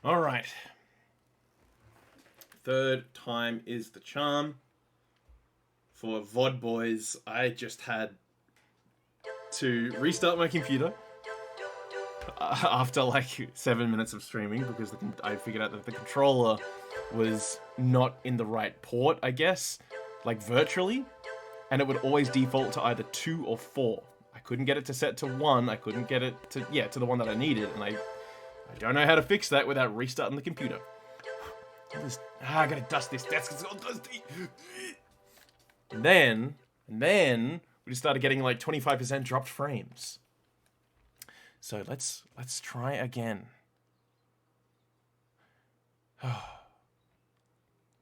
All right. Third time is the charm. For VOD boys, I just had to restart my computer after like 7 minutes of streaming because I figured out that the controller was not in the right port, I guess, like virtually, and it would always default to either 2 or 4. I couldn't get it to set to 1. I couldn't get it to to the one that I needed, and I don't know how to fix that without restarting the computer. I gotta dust this desk, it's all dusty. And then we just started getting like 25% dropped frames. So let's try again.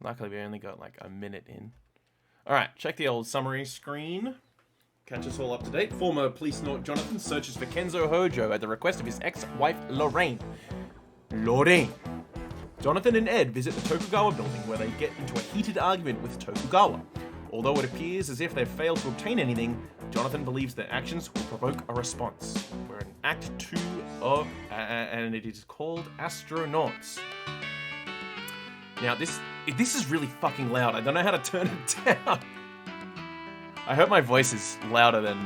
Luckily we only got like a minute in. Alright, check the old summary screen. Catch us all up to date. Former Policenaut Jonathan searches for Kenzo Hojo at the request of his ex-wife Lorraine. Jonathan and Ed visit the Tokugawa building where they get into a heated argument with Tokugawa. Although it appears as if they've failed to obtain anything, Jonathan believes their actions will provoke a response. We're in Act 2 of... and it is called Astronauts. Now, this is really fucking loud. I don't know how to turn it down. I hope my voice is louder than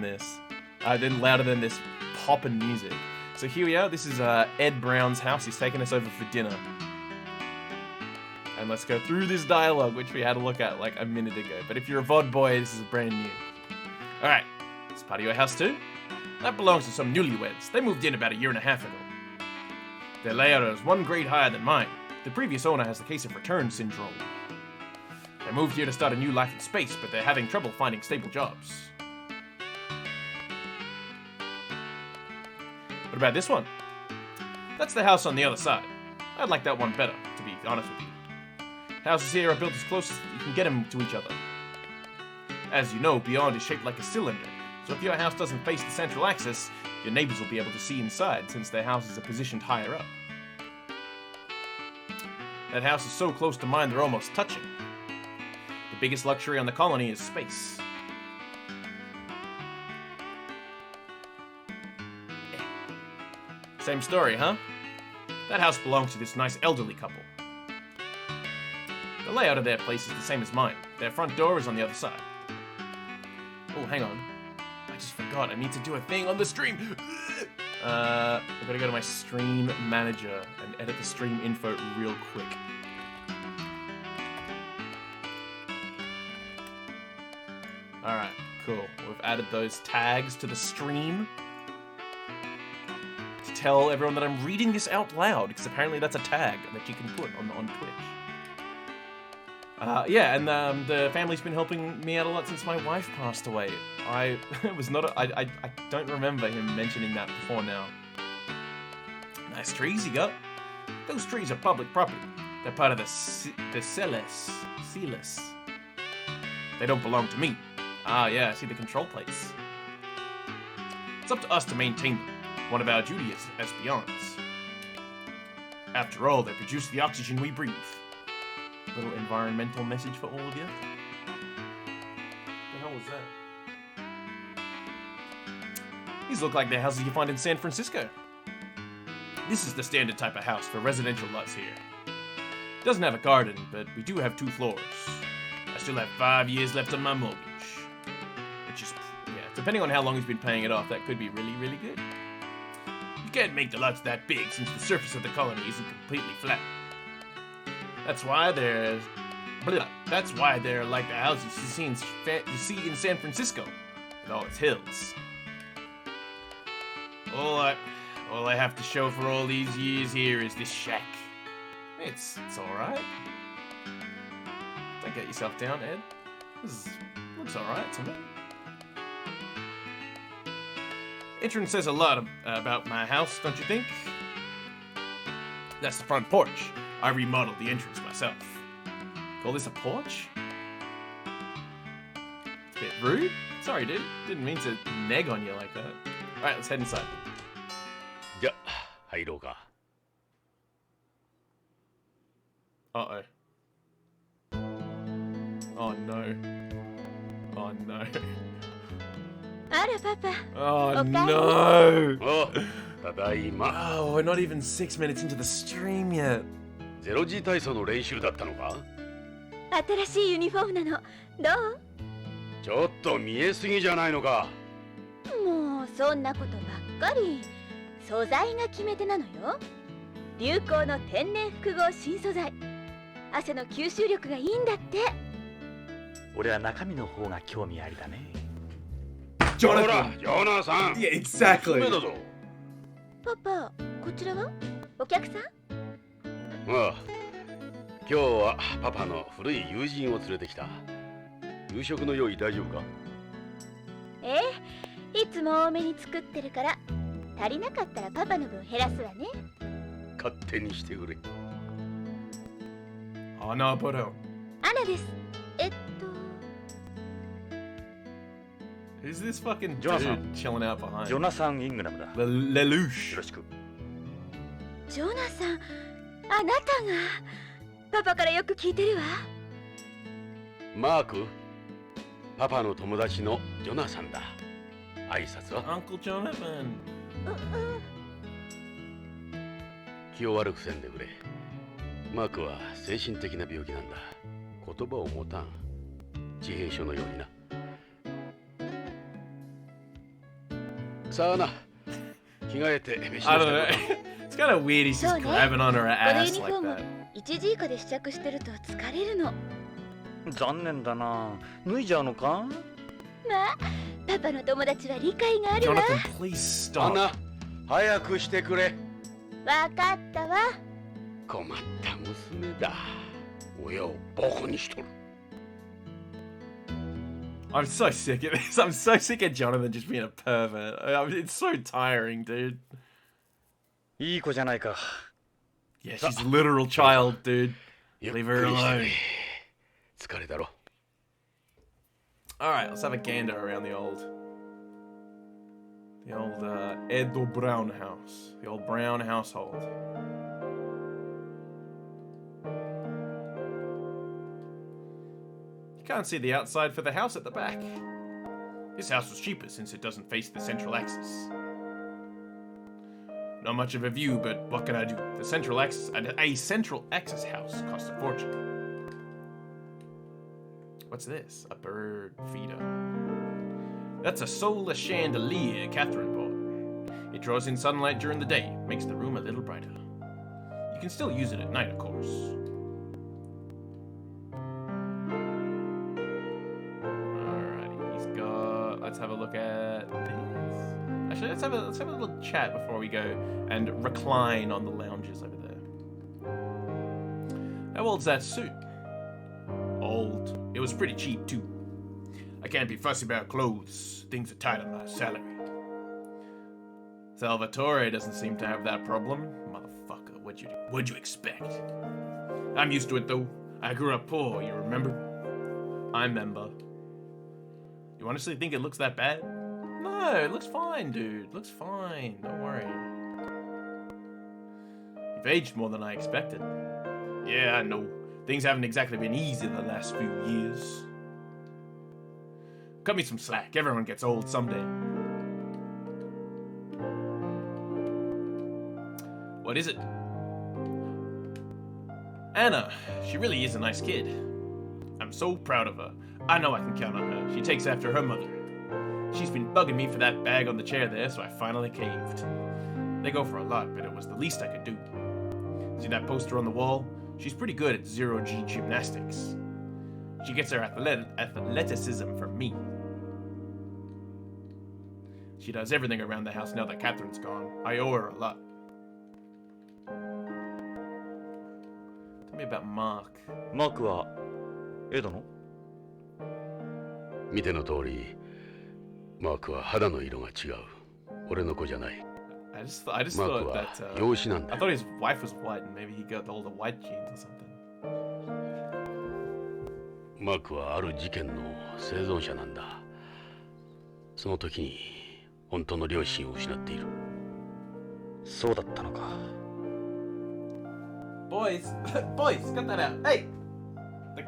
this. Louder than this poppin' music. So here we are. This is Ed Brown's house. He's taking us over for dinner. And let's go through this dialogue, which we had a look at like a minute ago. But if you're a VOD boy, this is brand new. Alright, it's part of your house too? That belongs to some newlyweds. They moved in about 1.5 years ago. Their layout is 1 grade higher than mine. The previous owner has the case of return syndrome. They moved here to start a new life in space, but they're having trouble finding stable jobs. What about this one? That's the house on the other side. I'd like that one better, to be honest with you. Houses here are built as close as you can get them to each other. As you know, Beyond is shaped like a cylinder, so if your house doesn't face the central axis, your neighbors will be able to see inside since their houses are positioned higher up. That house is so close to mine they're almost touching. The biggest luxury on the colony is space. Same story, huh? That house belongs to this nice elderly couple. The layout of their place is the same as mine. Their front door is on the other side. Oh, hang on. I just forgot. I need to do a thing on the stream. I gotta go to my stream manager and edit the stream info real quick. Alright, cool. We've added those tags to the stream to tell everyone that I'm reading this out loud, because apparently that's a tag that you can put on Twitch. Yeah, and the family's been helping me out a lot since my wife passed away. I don't remember him mentioning that before now. Nice trees you got. Those trees are public property. They're part of the Celis. They don't belong to me. Ah, yeah, I see the control plates. It's up to us to maintain them. One of our duties as Beyonds. After all, they produce the oxygen we breathe. Little environmental message for all of you. What the hell was that? These look like the houses you find in San Francisco. This is the standard type of house for residential lots here. It doesn't have a garden, but we do have 2 floors. I still have 5 years left on my mortgage. Which is, yeah, depending on how long he's been paying it off, that could be really, really good. You can't make the lots that big since the surface of the colony isn't completely flat. That's why they're like the houses you see in San Francisco, with all its hills. All I have to show for all these years here is this shack. It's all right. Don't get yourself down, Ed. This looks all right to me. Entrance says a lot about my house, don't you think? That's the front porch. I remodeled the entrance myself. Call this a porch? It's a bit rude. Sorry, dude. Didn't mean to neg on you like that. Alright, let's head inside. Ja, 入ろうか. Uh-oh. Oh no. Oh no. Oh no! ただいま。 Oh, we're not even 6 minutes into the stream yet. ゼロ時体操の練習だったのか？新しいユニフォームなの。どう？ちょっと見えすぎじゃないのか。もうそんなことばっかり。素材が決め手なのよ。流行の天然複合新素材。汗の吸収力がいいんだって。俺は中身の方が興味ありだね。ほら、ジョナサン。 Yeah, exactly. ダメだぞ。パパ、こちらはお客さん？ああ、今日はパパの古い友人を連れてきた。夕食の用意大丈夫か？ええ、いつも多めに作ってるから。足りなかったらパパの分減らすわね。勝手にしてくれ。 Oh no, put out. アナです。Who's this fucking Jonathan. dude chilling out behind? ジョナサン・イングラムだ。よ Lelouch. ろしく。ジョナさん、あなたが。パパからよく聞いてるわ。マーク、パパの友達のジョナサンだ。挨拶は？ Uncle Jonathan. 気を悪くせんでくれ。マークは精神的な病気なんだ。言葉を持たん。自閉症のようにな。さあな、着替えて飯をし I た don't こ know. と。 It's kind of weird he's just So, grabbing on her このユ ass ニフ like ォーム that. 一時以下で試着してると疲れるの。残念だな。脱いじゃうのか？まあ、パパの友達は理解があるわ。 Jonathan, please ア stop. ナ、早くしてくれ。わかったわ。困った娘だ。親をバカにしとる。 I'm so sick of this. I'm so sick of Jonathan just being a pervert. It's so tiring, dude. いい子じゃないか。 Yeah, she's a literal child, dude. ゆっ Leave く her りして alone. くれ。疲れだろ。 Alright, let's have a gander around the old Edo Brown house. The old Brown household. You can't see the outside for the house at the back. This house was cheaper since it doesn't face the central axis. Not much of a view, but what can I do? A central axis house costs a fortune. What's this? A bird feeder. That's a solar chandelier Catherine bought. It draws in sunlight during the day, makes the room a little brighter. You can still use it at night, of course. Alrighty, he's got. Let's have a look at this. Actually, let's have a little chat before we go and recline on the lounges over there. How old's that suit? Old. It was pretty cheap too. I can't be fussy about clothes. Things are tight on my salary. Salvatore doesn't seem to have that problem. Motherfucker, what'd you expect? I'm used to it though. I grew up poor, you remember? I remember. You honestly think it looks that bad? No, it looks fine, dude. Looks fine. Don't worry. You've aged more than I expected. Yeah, I know. Things haven't exactly been easy the last few years. Cut me some slack. Everyone gets old someday. What is it? Anna. She really is a nice kid. I'm so proud of her. I know I can count on her. She takes after her mother. She's been bugging me for that bag on the chair there, so I finally caved. They go for a lot, but it was the least I could do. See that poster on the wall? She's pretty good at zero-G gymnastics. She gets her athleticism from me. She does everything around the house now that Catherine's gone. I owe her a lot. Tell me about Mark. マークはエドの？見ての通り、マークは肌の色が違う。俺の子じゃない。 I just マ thought ークは that 養子なん I だ。 thought his wife was white and maybe he got all the white genes or something. マークはある事件の生存者なんだ。その時に本当の両親を失っている。そうだったのか。Boys, boys, cut that out. Hey, the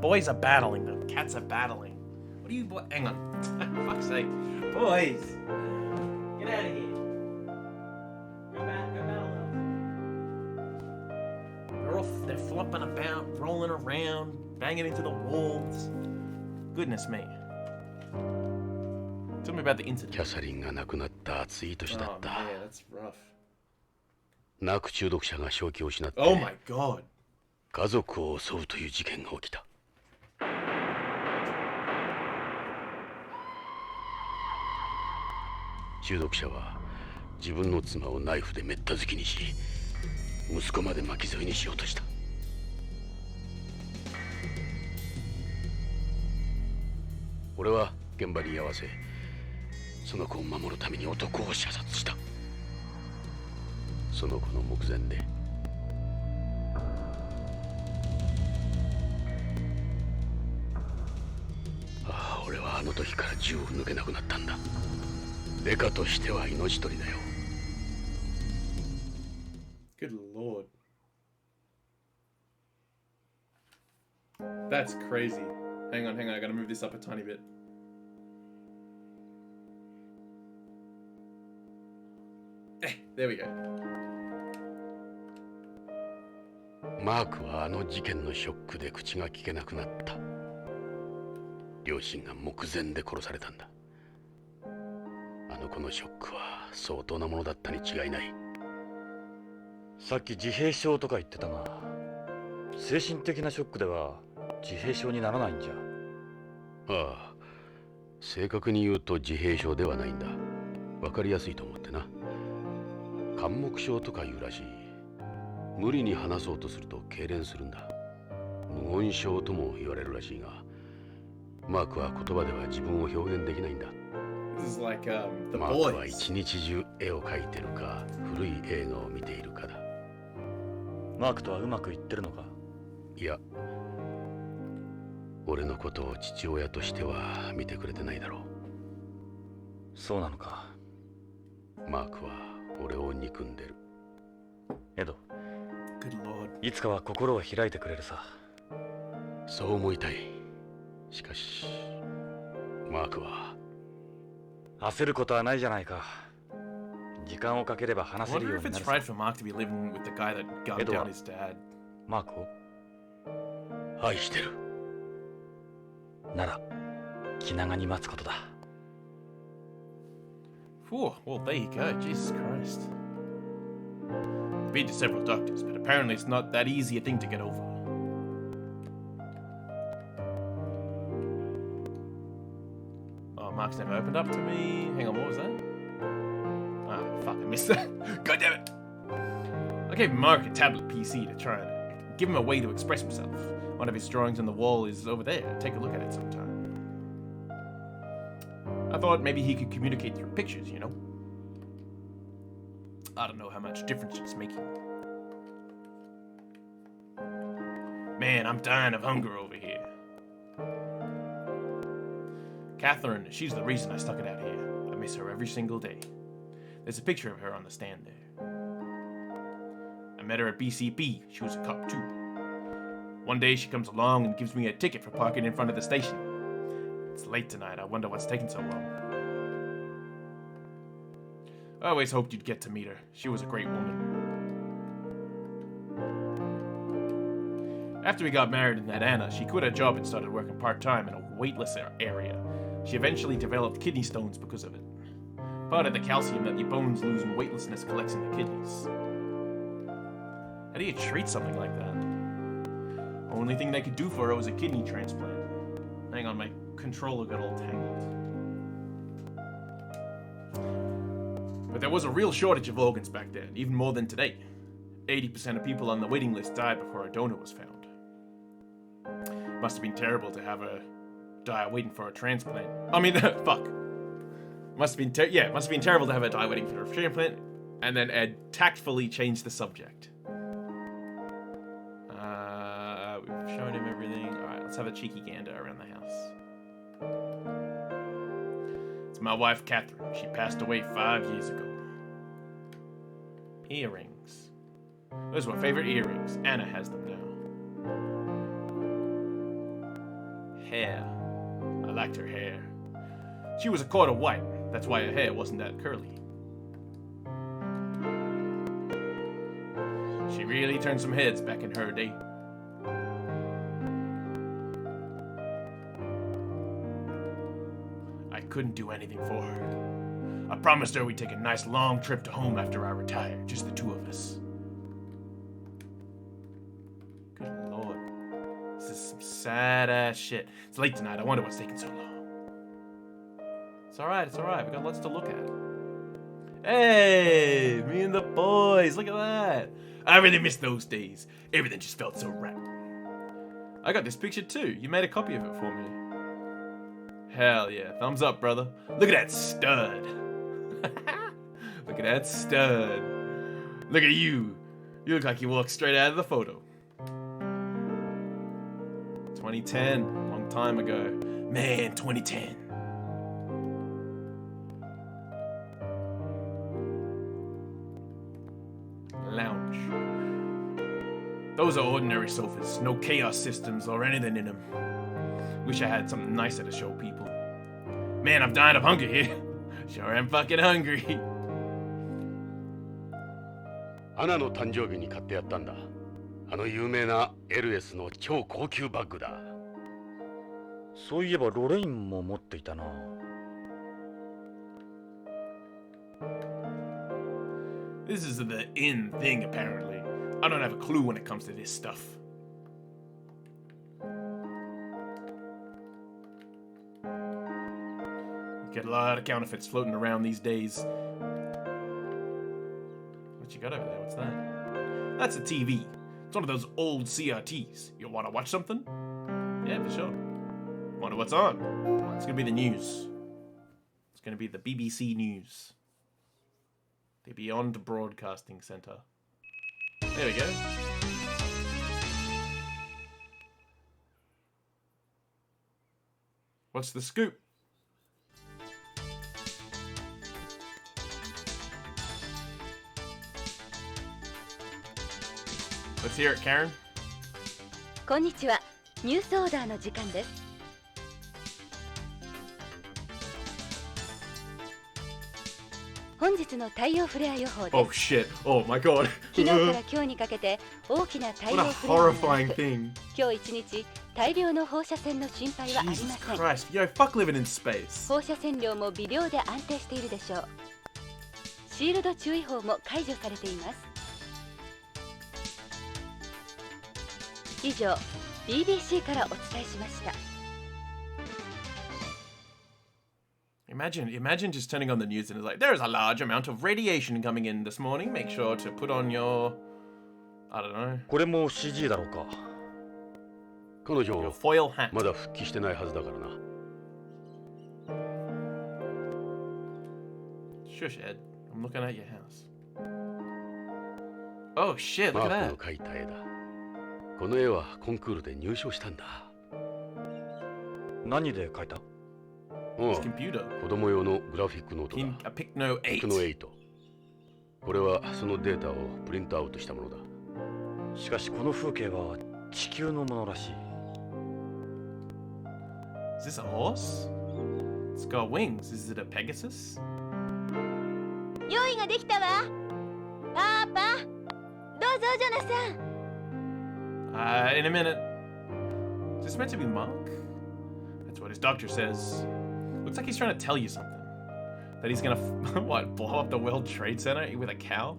boys are battling. The cats are battling. What are you, hang on. For fuck's sake, boys, get out of here. flailing around, banging into the walls. Goodness me. Tell me about the キ incident. ャサリンが亡くなった暑い年だ Oh った。 man, that's rough. ナーク中毒者が正気を失って Oh my god. 家族を襲うという事件が起きた。中毒者は自分の妻をナイフでめった突きにし、息子まで巻き添えにしようとした。俺は現場に居合わせ、その子を守るために男を射殺した。その子の目前で俺はあの時から銃を抜けなくなったんだ。デカとしては命取りだよ。 Good lord. That's crazy. Hang on, I gotta move this up a tiny bit. There we go. マークはあの事件のショックで口が聞けなくなった。両親が目前で殺されたんだ。あの子のショックは相当なものだったに違いない。さっき自閉症とか言ってたが、精神的なショックでは自閉症にならないんじゃ。ああ、正確に言うと自閉症ではないんだ。わかりやすいと思ってな。緘黙症とかいうらしい。無理に話そうとすると痙攣するんだ。無言症とも言われるらしいが、マークは言葉では自分を表現できないんだ。This is like the マークは boys. 一日中絵を描いてるか古い映画を見ているかだ。マークとはうまくいってるのか？いや、俺のことを父親としては見てくれてないだろう。そうなのか。マークは俺を憎んでる。エド、 Good lord. いつかは心を開いてくれるさ。そう思いたい。しかしマークは焦ることはないじゃないか。時間をかければ話 I せる wonder よう if にな it's るさ。 right for Mark to be living with the guy that gunned down his dad. マークを愛してる。なら気長に待つことだ。Whew, well, there you go. Jesus Christ. I've been to several doctors, but apparently it's not that easy a thing to get over. Oh, Mark's never opened up to me. Hang on, what was that? Ah, fuck, I missed that. God damn it. I gave Mark a tablet PC to try and give him a way to express himself. One of his drawings on the wall is over there. Take a look at it sometime. I thought maybe he could communicate through pictures, you know? I don't know how much difference it's making. Man, I'm dying of hunger over here. Catherine, she's the reason I stuck it out here. I miss her every single day. There's a picture of her on the stand there. I met her at BCP. She was a cop too. One day she comes along and gives me a ticket for parking in front of the station. It's late tonight. I wonder what's taking so long. I always hoped you'd get to meet her. She was a great woman. After we got married and met Anna, she quit her job and started working part-time in a weightless area. She eventually developed kidney stones because of it. Part of the calcium that your bones lose in weightlessness collects in the kidneys. How do you treat something like that? Only thing they could do for her was a kidney transplant. Hang on, my controller got all tangled. But there was a real shortage of organs back then, even more than today. 80% of people on the waiting list died before a donor was found. Must have been terrible to have her die waiting for a transplant. I mean, fuck. Must have been terrible to have her die waiting for a transplant, and then Ed tactfully changed the subject. We've shown him everything. Alright, let's have a cheeky gander around the house. It's my wife, Catherine. She passed away 5 years ago. Earrings. Those are my favorite earrings. Anna has them now. Hair. I liked her hair. She was a quarter white. That's why her hair wasn't that curly. She really turned some heads back in her day. couldn't do anything for her. I promised her we'd take a nice long trip to home after I retired, just the two of us. Good lord. This is some sad ass shit. It's late tonight. I wonder what's taking so long. It's alright, it's alright. We got lots to look at. Hey, me and the boys. Look at that. I really miss those days. Everything just felt so right. I got this picture too. You made a copy of it for me. Hell yeah. Thumbs up, brother. Look at that stud. Look at that stud. Look at you. You look like you walked straight out of the photo. 2010. Long time ago. Man, 2010. Lounge. Those are ordinary sofas. No chaos systems or anything in them. Wish I had something nicer to show people. Man, I'm dying of hunger here. Sure am fucking hungry. アナの誕生日に買ってやったんだ。あの有名な LS の超高級バッグだ。そういえばロレインも持っていたな。This is the in thing, apparently. I don't have a clue when it comes to this stuff. Get a lot of counterfeits floating around these days. What you got over there? What's that? That's a TV. It's one of those old CRTs. You want to watch something? Yeah, for sure. Wonder what's on. It's gonna be the news. It's gonna be the BBC News. The Beyond Broadcasting Center. There we go. What's the scoop? Let's hear it, Karen. こんにちは。ニュースオーダーの時間です。本日の太陽フレア予報です。Oh shit. Oh my god. 昨日から今日にかけて大きな太陽 What a フレアが horrifying thing. 今日一日大量の放射線の心配はありま Jesus せん。 Christ. Yo, fuck living in space. 放射線量も微量で安定しているでしょう。シールド注意報も解除されています。以上 BBC からお伝えしました。Imagine just turning on the news and it's like, there's a large amount of radiation coming in this morning. Make sure to put on your, I don't know. これも CG だろうか。彼 Your 女 foil hat. まだ復帰してないはずだからな。 Shush, Ed. I'm looking at your house. Oh shit, マ look ー at ク that. の描いた絵だ。この絵はコンクールで入賞したんだ。何で描いた？うん It's computer. 子供用のグラフィックノートだ。 A Picno ピクノ 8. 8。これはそのデータをプリントアウトしたものだ。しかしこの風景は地球のものらしい。Is this a horse? It's got wings. Is it a Pegasus? 用意ができたわ。パパ、どうぞジョナサン。In a minute. Is this meant to be Mark? That's what his doctor says. Looks like he's trying to tell you something. That he's gonna, what, blow up the World Trade Center with a cow?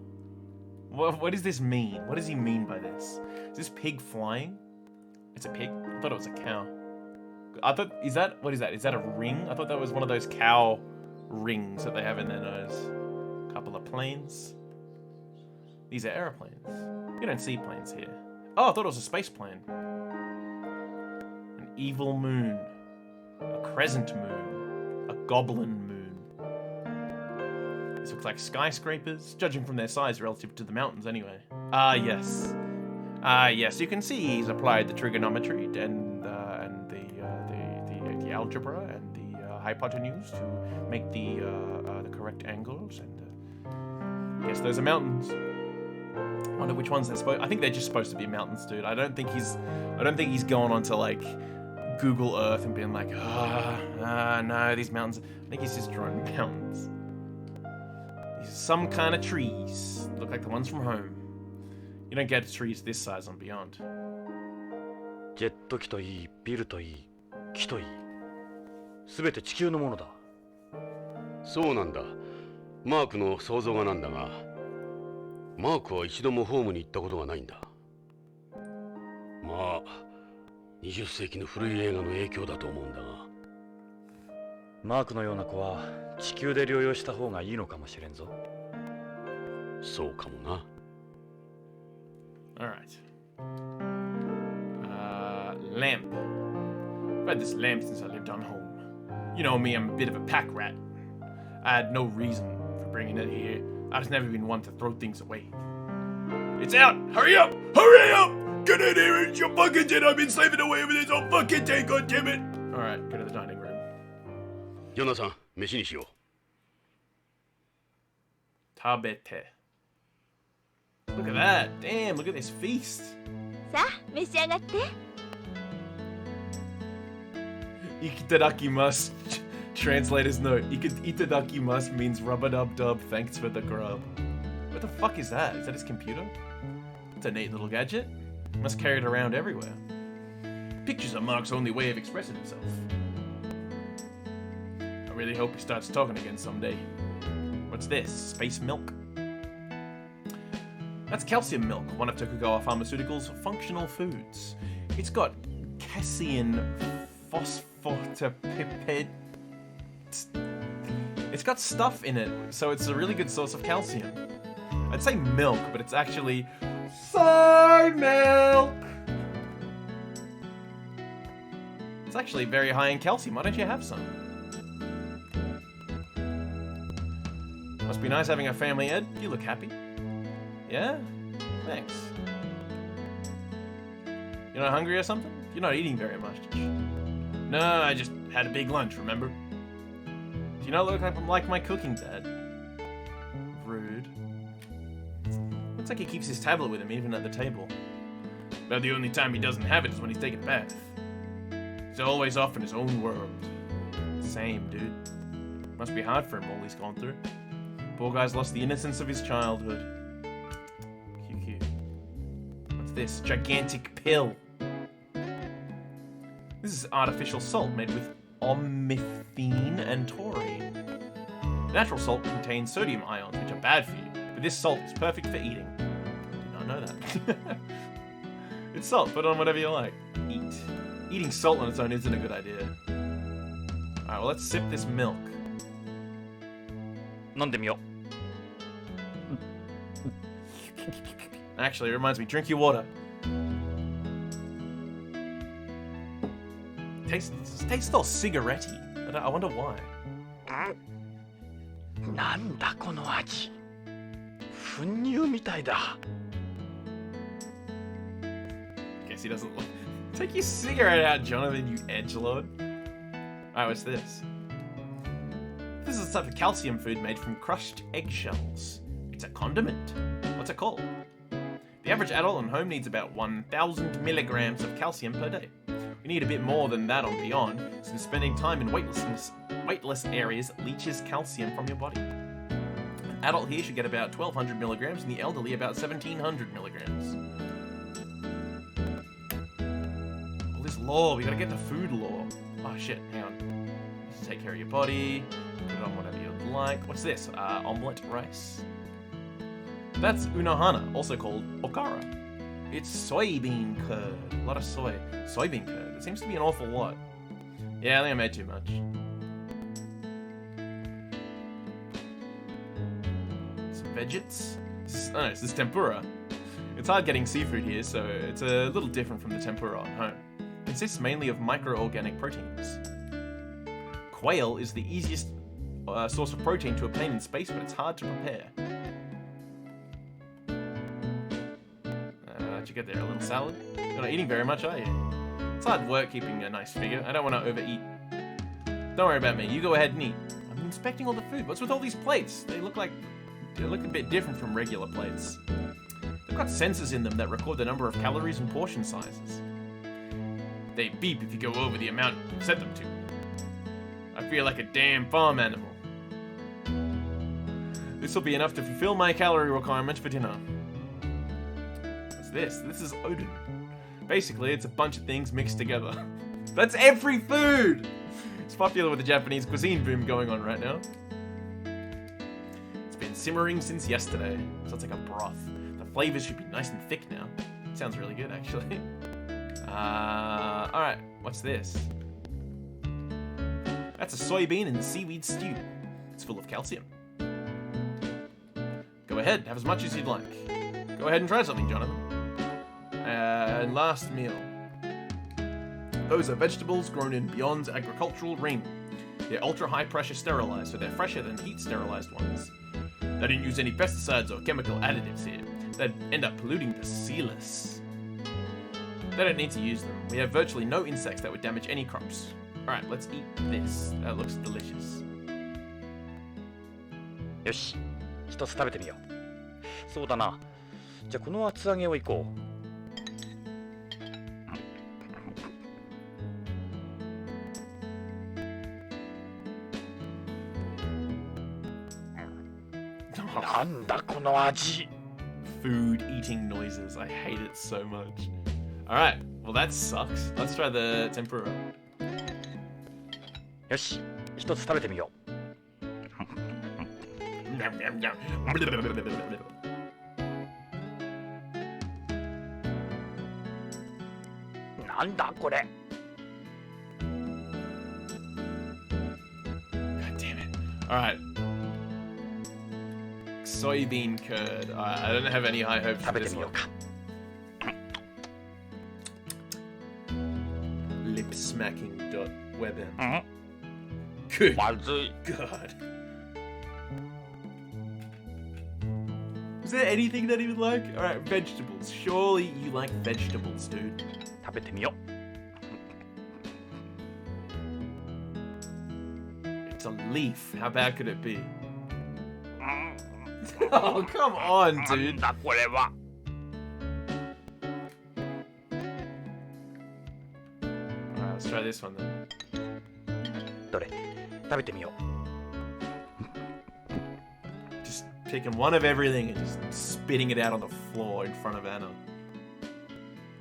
What does this mean? What does he mean by this? Is this pig flying? It's a pig? I thought it was a cow. I thought, what is that? Is that a ring? I thought that was one of those cow rings that they have in their nose. Couple of planes. These are airplanes. You don't see planes here. Oh, I thought it was a space plane. An evil moon. A crescent moon. A goblin moon. These look like skyscrapers, judging from their size relative to the mountains anyway. Yes. Yes, you can see he's applied the trigonometry and the algebra and the hypotenuse to make the correct angles, and guess those are mountains. Wonder which ones they're supposed. I think they're just supposed to be mountains, dude. I don't think he's going on to like Google Earth and being like, no, these mountains. I think he's just drawing mountains. These are some kind of trees. Look like the ones from home. You don't get trees this size on Beyond. ジェット機といい、ビルといい、木といい、すべて地球のものだ。そうなんだ。マークの想像がなんだが、マークは一度もホームに行ったことがないんだ。まあ、20世紀の古い映画の影響だと思うんだが。マークのような子は地球で療養した方がいいのかもしれんぞ。そうかもな。Alright. Lamp. I've had this lamp since I lived on home. You know me, I'm a bit of a pack rat. I had no reason for bringing it here. I've just never been one to throw things away. It's out! Hurry up! Hurry up! Get in here! It's your bucket and I've been slaving away with this all fucking day, goddammit! Alright, go to the dining room. ヨナさん、飯にしよう。Tabete. Look at that. Damn, look at this feast. さあ召し上がって。Ikitadakimasu. Translator's note. Itadakimasu means rub-a-dub-dub, thanks for the grub. What the fuck is that? Is that his computer? It's a neat little gadget. Must carry it around everywhere. Pictures are Mark's only way of expressing himself. I really hope he starts talking again someday. What's this? Space milk? That's calcium milk, one of Tokugawa Pharmaceuticals' functional foods. It's got casein phosphatidylpeptide. It's got stuff in it, so it's a really good source of calcium. I'd say milk, but it's actually soy milk. It's actually very high in calcium. Why don't you have some? Must be nice having a family, Ed. You look happy. Yeah? Thanks. You're not hungry or something? You're not eating very much. No, I just had a big lunch, remember? Do you not look like my cooking, Dad? Rude. Looks like he keeps his tablet with him even at the table. But the only time he doesn't have it is when he's taking a bath. He's always off in his own world. Same, dude. Must be hard for him all he's gone through. Poor guy's lost the innocence of his childhood. Cute. What's this? Gigantic pill. This is artificial salt made with omethine and taurine. Natural salt contains sodium ions, which are bad for you, but this salt is perfect for eating. Did not know that. It's salt, put on whatever you like. Eat. Eating salt on its own isn't a good idea. Alright, well let's sip this milk. 飲んでみよ Actually, it reminds me, drink your water. Tastes all cigarette-y. I wonder why. う。なんだこの味。粉乳みたいだ。Guess he doesn't look. Take your cigarette out, Jonathan, you edgelord. Alright, what's this? This is a type of calcium food made from crushed eggshells. It's a condiment. What's it called? The average adult at home needs about 1,000 milligrams of calcium per day. We need a bit more than that on Beyond, since spending time in weightless areas leaches calcium from your body. An adult here should get about 1,200 milligrams, and the elderly about 1,700 milligrams. All this lore, we gotta get the food lore. Oh shit, hang on. Take care of your body, put it on whatever you'd like. What's this? Omelette rice? That's unohana, also called okara. It's soybean curd. A lot of soy. Soybean curd. It seems to be an awful lot. Yeah, I think I made too much. Some veggies. This is tempura. It's hard getting seafood here, so it's a little different from the tempura on home. It consists mainly of micro-organic proteins. Quail is the easiest source of protein to obtain in space, but it's hard to prepare. How'd you get there? A little salad? You're not eating very much, are you? It's hard work keeping a nice figure. I don't want to overeat. Don't worry about me. You go ahead and eat. I'm inspecting all the food. What's with all these plates? They look a bit different from regular plates. They've got sensors in them that record the number of calories and portion sizes. They beep if you go over the amount you've set them to. I feel like a damn farm animal. This will be enough to fulfill my calorie requirements for dinner. What's this? This is Odin. Basically, it's a bunch of things mixed together. That's every food! It's popular with the Japanese cuisine boom going on right now. simmering since yesterday. So it's like a broth. The flavors should be nice and thick now. Sounds really good, actually. Alright, what's this? That's a soybean and seaweed stew. It's full of calcium. Go ahead, have as much as you'd like. Go ahead and try something, Jonathan. And last meal. Those are vegetables grown in Beyond's agricultural ring. They're ultra-high pressure sterilized, so they're fresher than heat sterilized ones. They didn't use any pesticides or chemical additives here. They'd end up polluting the sealess. They don't need to use them. We have virtually no insects that would damage any crops. Alright, let's eat this. That looks delicious. よし、一つ食べてみよう。そうだな。じゃあこの厚揚げをいこう。なんだこの味。 Food eating noises. I hate it so much. Alright, well that sucks. Let's try the tempura. よし、一つ食べてみよう。なんだこれ。 God damn it. Alright. Soybean curd. I don't have any high hopes for 食べて this みよ one. うか。 Lip smacking dot webm. うん。 Good まずい。 God. Is there anything that he would like? Alright, vegetables. Surely you like vegetables, dude. 食べてみよう。 It's a leaf. How bad could it be? Oh, come on, なん dude. だこれは。 Alright, let's try this one then. どれ食べてみよう。 Just picking one of everything and just spitting it out on the floor in front of Anna.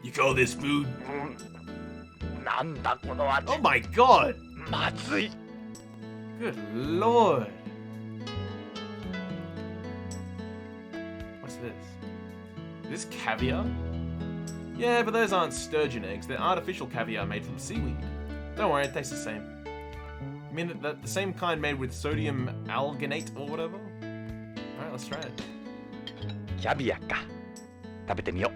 You call this food? なんだこの味。 Oh my god! まずい。 Good lord! What's this? Is this caviar? Yeah, but those aren't sturgeon eggs. They're artificial caviar made from seaweed. Don't worry, it tastes the same. I mean, the same kind made with sodium alginate or whatever? Alright, let's try it. キャビアか。食べてみよう。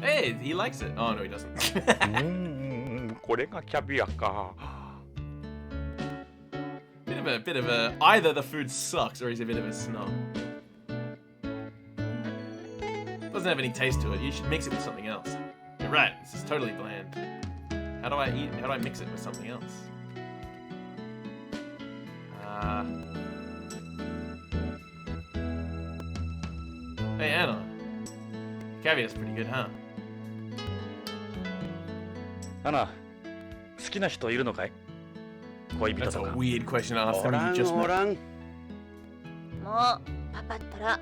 Hey, he likes it. Oh, no, he doesn't. これがキャビアか。 bit of a, either the food sucks or he's a bit of a snob. Doesn't have any taste to it. You should mix it with something else. You're right, this is totally bland. How do I mix it with something else? Hey, Anna. Caviar's pretty good, huh? アナ、好きな人いるのかい？恋人 That's と a か。 weird question to ask お them ら you just んお met. らん。もうパパったら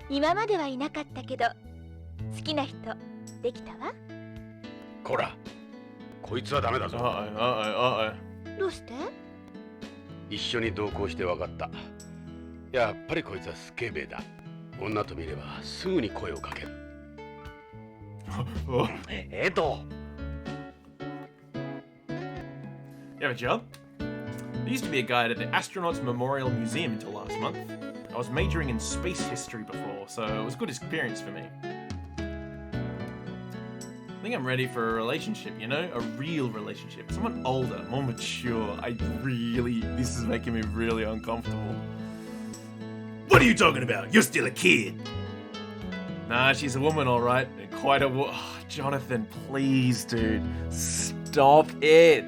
今まではいなかったけど好きな人できたわ。こら、こいつはダメだぞ。 Uh-oh. どうして？一緒に同行して分かった。やっぱりこいつはスケベだ。女と見ればすぐに声をかける。Oh. エド。 You have a job? I used to be a guide at the Astronauts Memorial Museum until last month. I was majoring in space history before, so it was a good experience for me. I think I'm ready for a relationship, you know? A real relationship. Someone older, more mature. This is making me really uncomfortable. What are you talking about? You're still a kid. Nah, she's a woman, alright. And quite a oh, Jonathan, please, dude. Stop it.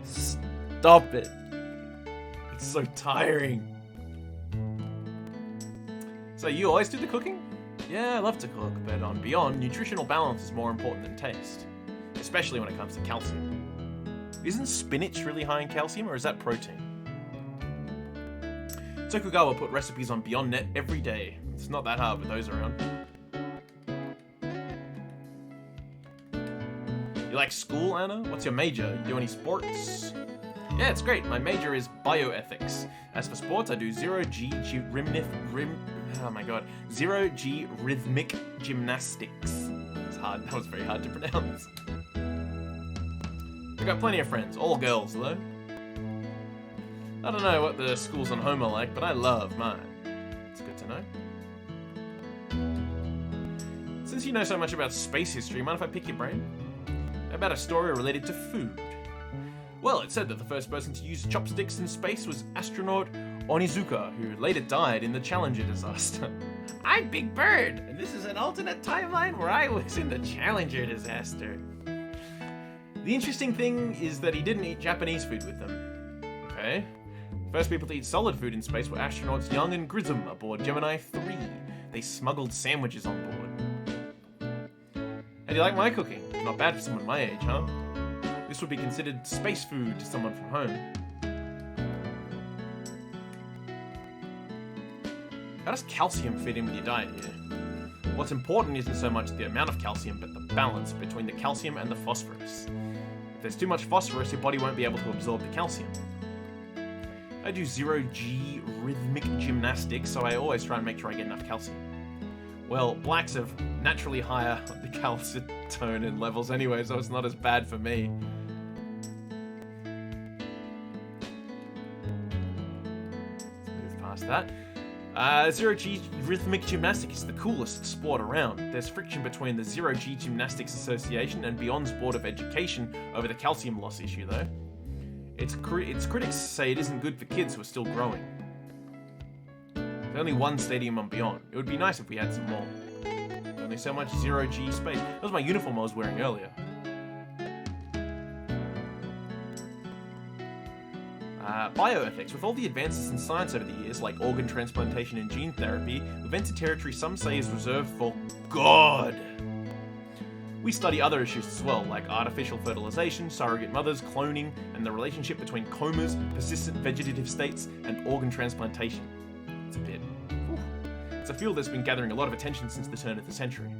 Stop it. It's so tiring. So you always do the cooking? Yeah, I love to cook, but on Beyond, nutritional balance is more important than taste. Especially when it comes to calcium. Isn't spinach really high in calcium, or is that protein? Tokugawa put recipes on BeyondNet every day. It's not that hard with those around. You like school, Anna? What's your major? You do any sports? Yeah, it's great. My major is bioethics. As for sports, I do zero-G rhythmic gymnastics. It's hard. That was very hard to pronounce. I got plenty of friends, all girls though. I don't know what the schools on home are like, but I love mine. It's good to know. Since you know so much about space history, mind if I pick your brain? About a story related to food. Well, it said that the first person to use chopsticks in space was astronaut Onizuka, who later died in the Challenger disaster. I'm Big Bird, and this is an alternate timeline where I was in the Challenger disaster. The interesting thing is that he didn't eat Japanese food with them. Okay. First people to eat solid food in space were astronauts Young and Grissom aboard Gemini 3. They smuggled sandwiches on board. How do you like my cooking? Not bad for someone my age, huh? This would be considered space food to someone from home. How does calcium fit in with your diet here? What's important isn't so much the amount of calcium, but the balance between the calcium and the phosphorus. If there's too much phosphorus, your body won't be able to absorb the calcium. I do zero-G rhythmic gymnastics, so I always try and make sure I get enough calcium. Well, blacks have naturally higher the calcitonin levels anyway, so it's not as bad for me. Let's move past that. Zero-G rhythmic gymnastics is the coolest sport around. There's friction between the Zero-G Gymnastics Association and Beyond's Board of Education over the calcium loss issue, though. Its critics say it isn't good for kids who are still growing. There's only one stadium on Beyond. It would be nice if we had some more. There's only so much Zero-G space. That was my uniform I was wearing earlier. Bioethics. With all the advances in science over the years, like organ transplantation and gene therapy, we've entered territory some say is reserved for God. We study other issues as well, like artificial fertilization, surrogate mothers, cloning, and the relationship between comas, persistent vegetative states, and organ transplantation. It's a bit... Whew. It's a field that's been gathering a lot of attention since the turn of the century.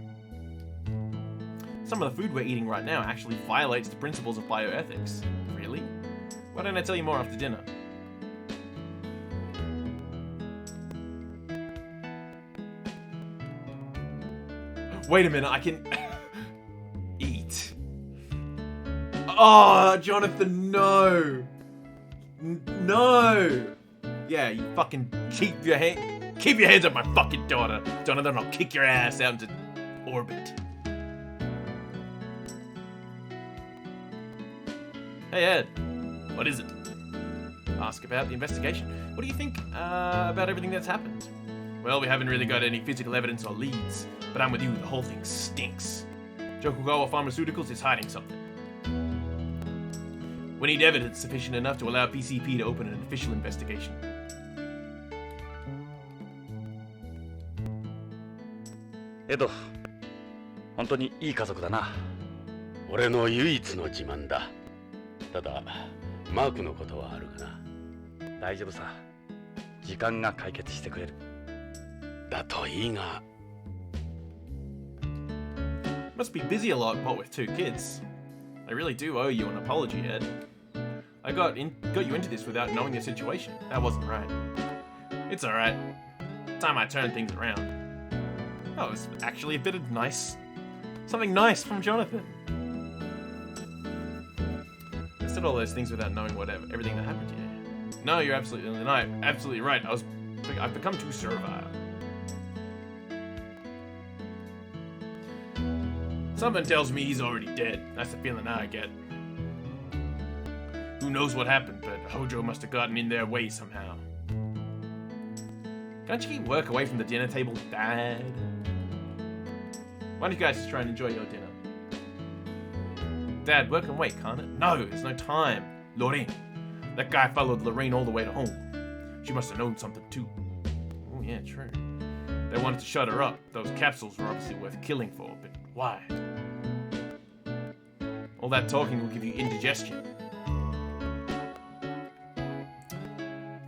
Some of the food we're eating right now actually violates the principles of bioethics. Really? Why don't I tell you more after dinner? Wait a minute, I can... eat. Oh, Jonathan, no! No! Yeah, you fucking keep your hands off my fucking daughter, Jonathan, I'll kick your ass out into orbit. Hey, Ed. What is it? Ask about the investigation. What do you think about everything that's happened? Well, we haven't really got any physical evidence or leads, but I'm with you, the whole thing stinks. Jokugawa Pharmaceuticals is hiding something. We need evidence sufficient enough to allow PCP to open an official investigation. Edo, 本当にいい家族だな。俺の唯一の自慢だ。ただ、マークのことはあるかな。大丈夫さ。時間が解決してくれる。だといいが。Must be busy a lot, what with 2 kids. I really do owe you an apology, Ed. I got you into this without knowing the situation. That wasn't right. It's alright. Time I turned things around. That was actually a bit of something nice from Jonathan. I said all those things without knowing everything that happened here. No, you're absolutely right. I've become too servile. Something tells me he's already dead. That's the feeling I get. Who knows what happened, but Hojo must have gotten in their way somehow. Can't you keep work away from the dinner table, Dad? Why don't you guys just try and enjoy your dinner? Dad, work and wait, can't it? No, there's no time. Lorraine. That guy followed Lorraine all the way to home. She must have known something too. Oh yeah, true. They wanted to shut her up. Those capsules were obviously worth killing for, but why? All that talking will give you indigestion.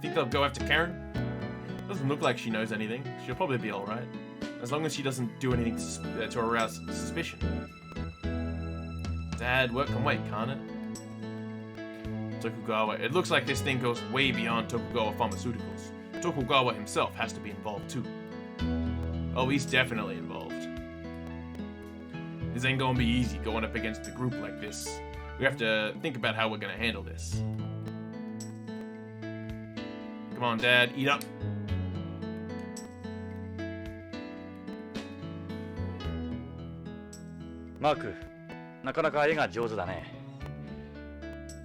Think they'll go after Karen? Doesn't look like she knows anything. She'll probably be alright. As long as she doesn't do anything to arouse suspicion. Dad, work can wait, can't it? Tokugawa. It looks like this thing goes way beyond Tokugawa Pharmaceuticals. Tokugawa himself has to be involved too. Oh, he's definitely involved. This ain't gonna be easy going up against a group like this. We have to think about how we're gonna handle this. Come on, Dad, eat up. Mark, なかなか絵が上手だね。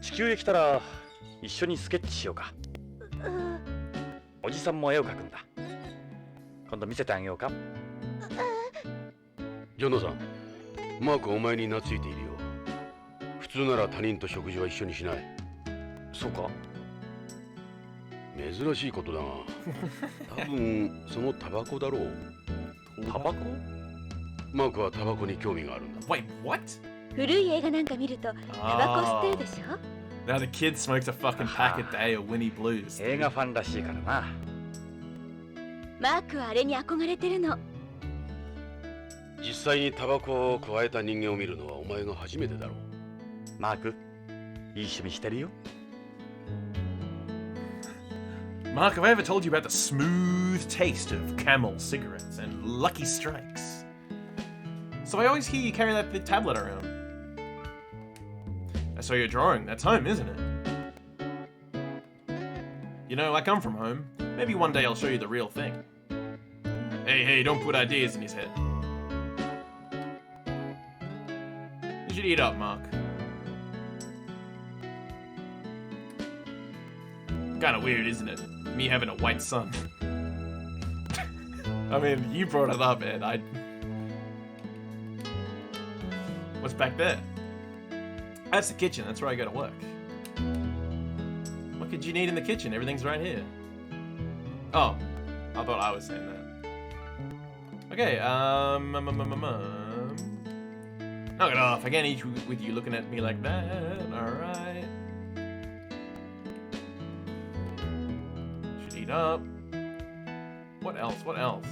地球へ来たら一緒にスケッチしようか。おじさんも絵を描くんだ。今度見せてあげようか。ジョナサン、マークお前に懐いているよ。普通なら他人と食事は一緒にしない。そうか。珍しいことだが、多分そのタバコだろう。タバコ？マークはタバコに興味があるんだ。Wait, what? 古い映画なんか見るとタバコ吸ってるでしょ。 Now the kid smokes a fucking pack a day of Winnie Blues. 映画ファンらしいからな。マークはあれに憧れてるの。実際にタバコを加えた人間を見るのはお前が初めてだろう。マーク、いい趣味してるよ。Mark, have I ever told you about the smooth taste of Camel cigarettes and Lucky Strikes? So I always hear you carry that big tablet around. I saw your drawing. That's home, isn't it? You know, I come from home. Maybe one day I'll show you the real thing. Hey, don't put ideas in his head. You should eat up, Mark. Kinda weird, isn't it? Me having a white son. I mean, you brought it up, Ed. What's back there? That's the kitchen. That's where I go to work. What could you need in the kitchen? Everything's right here. Oh, I thought I was saying that. Okay, knock it off. I can't eat with you looking at me like that. Alright. Should eat up. What else? What else?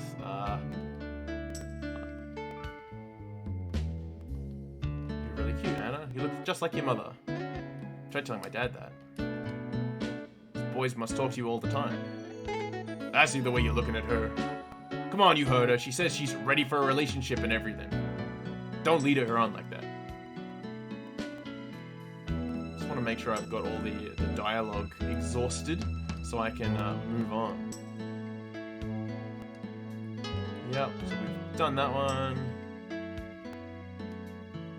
You're really cute, Anna. You look just like your mother. Tried telling my dad that. Boys must talk to you all the time. I see the way you're looking at her. Come on, you heard her. She says she's ready for a relationship and everything. Don't lead her on like that. Just want to make sure I've got all the dialogue exhausted so I can move on. Yep, so we've done that one.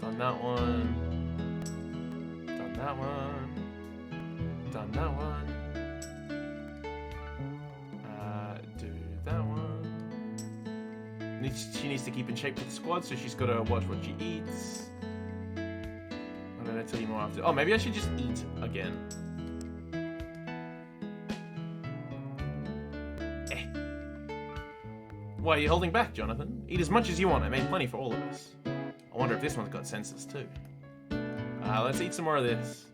Done that one. Done that one. Done that one. Do that one. She needs to keep in shape for the squad, so she's got to watch what she eats. What did I tell you more after? Oh, maybe I should just eat again. Why are you holding back, Jonathan? Eat as much as you want. I made plenty for all of us. I wonder if this one's got senses too. Let's eat some more of this.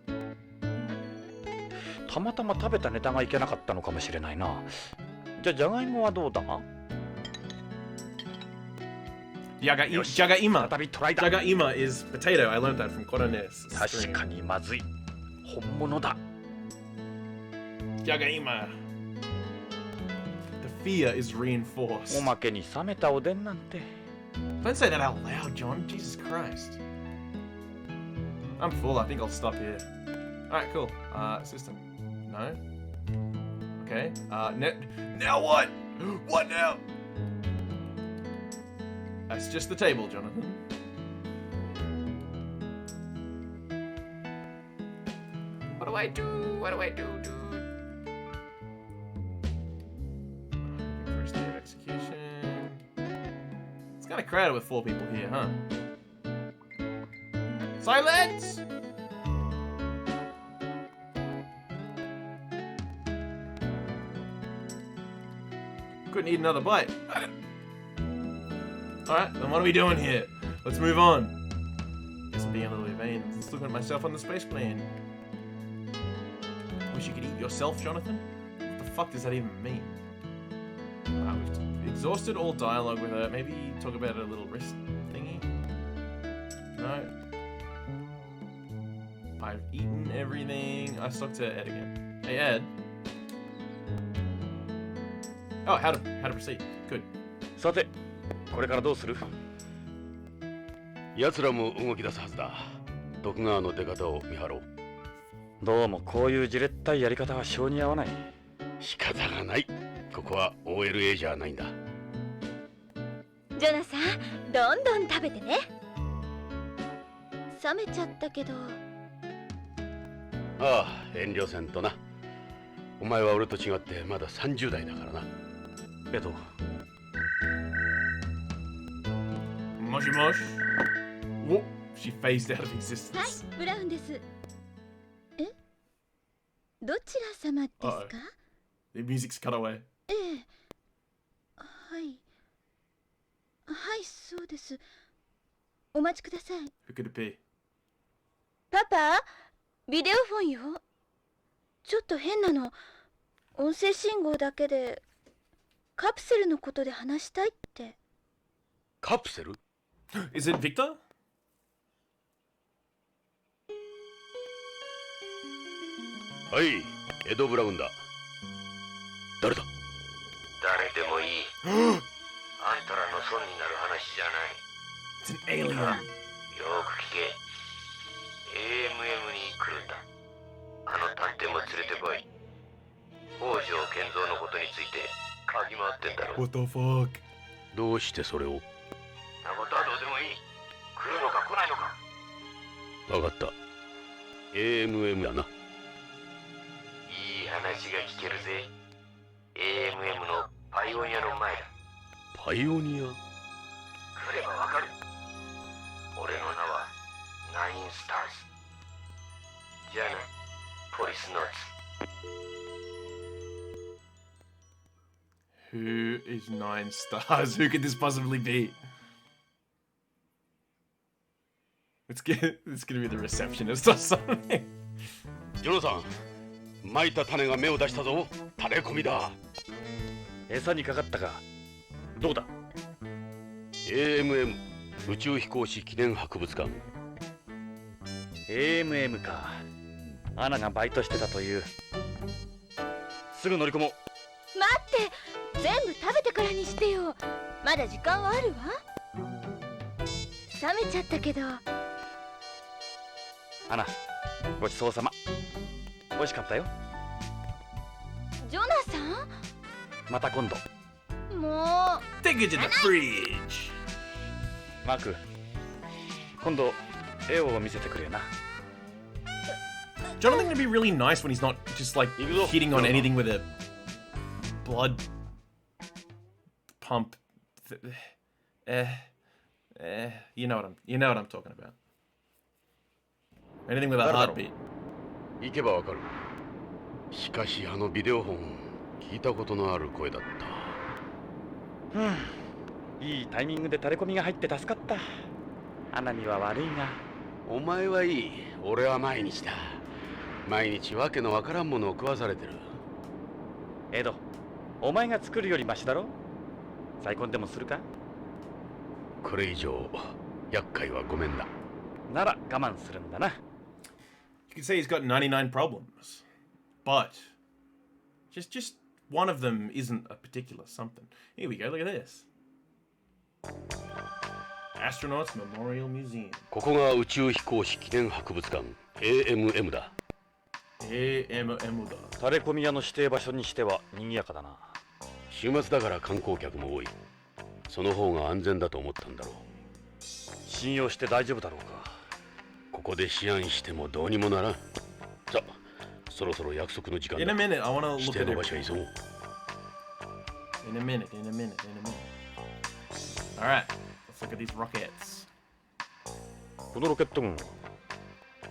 たまたま食べたネタがいけなかったのかもしれないな。じゃあじゃがいもはどうだJagaima. 再びトライだ。 Jagaima is potato. I learned that from Korones. 確かにまずい。本物だ。Jagaima. The fear is reinforced. おまけに冷めたおでんなんて。 Don't say that out loud, John. Jesus Christ. I'm full. I think I'll stop here. Alright, cool. System. No? Okay. Now what? What now? That's just the table, Jonathan. What do I do? What do I do, dude? First day of execution. It's kind of crowded with 4 people here, huh? Silence! Couldn't eat another bite. Alright, then what are we doing here? Let's move on. Guess I'm being a little vain. Just looking at myself on the space plane. Wish you could eat yourself, Jonathan? What the fuck does that even mean? We've exhausted all dialogue with her. Maybe talk about a little wrist thingy? No. I've eaten everything. I talked to Ed again. Hey, Ed. Oh, how to proceed. Good. さて、これからどうする？奴らも動き出すはずだ。徳川の出方を見張ろう。どうもこういうじれったいやり方は性に合わない。仕方がない。ここは OLA じゃないんだ。ジョナサン、どんどん食べてね。冷めちゃったけど。ああ、遠慮せんとな。お前は俺と違ってまだ30代だからな。もしもし。Whoop, she phased out of はい existence. ブラウンです。え、どちら様ですか？ The music's cut away. ええ、はいはい、そうです。お待ちください。 Who could it be? パパ、ビデオフォンよ。ちょっと変なの。音声信号だけでカプセルのことで話したいって。カプセル？ Is it Victor? はい、エド・ブラウンだ。誰だ？誰でもいい。あんたらの損になる話じゃない。 It's an alien. よく聞け。AMM に来るんだ。あの探偵も連れてこい。北条健三のことについて嗅ぎ回ってんだろ。 What the fuck? どうしてそれを？なことはどうでもいい。来るのか来ないのか。わかった。AMM だな。いい話が聞けるぜ。AMM のパイオニアの前だ。パイオニア？来ればわかる。俺の名はナインスターズ。じゃあな、ポリスノーツ。Who is 9 stars? Who could this possibly be? It's gonna be the receptionist or something. ジョナさん、撒いた種が芽を出したぞ。種込みだ。餌にかかったか。どうだ？ AMM 宇宙飛行士記念博物館。 AMM か。アナがバイトしてたという。すぐ乗り込もう。待って、全部食べてからにしてよ。まだ時間はあるわ。冷めちゃったけど。アナ、ごちそうさま。美味しかったよ。ジョナサン？また今度。もう。 Take it to the fridge. マーク、今度絵を見せてくれよな。Jonathan can be really nice when he's not just like hitting on anything with a blood pump. You know what I'm talking about. Anything with a heartbeat. 行けばわかる。しかしあのビデオ本、聞いたことのある声だった。いいタイミングでタレコミが入って助かった。アナには悪いが。お前はいい。俺は毎日だ。毎日わけのわからんものを食わされてる。エド、お前が作るよりマシだろ。再婚でもするか？これ以上厄介はごめんだ。なら我慢するんだな。You can say he's got 99 problems, but just one of them isn't a particular something. Here we go. Look at this. Astronauts Memorial Museum. ここが宇宙飛行士記念博物館 AMM だ。AMM だ。タレコミ屋の指定場所にしては賑やかだな。週末だから観光客も多い。その方が安全だと思ったんだろう。信用して大丈夫だろうか。ここで思案してもどうにもならん。さあ、そろそろ約束の時間だ。 In a minute, I want to 指 look 定 at の場所 it. に急ごう。 In a minute. Alright, let's look at these rockets. このロケット軍は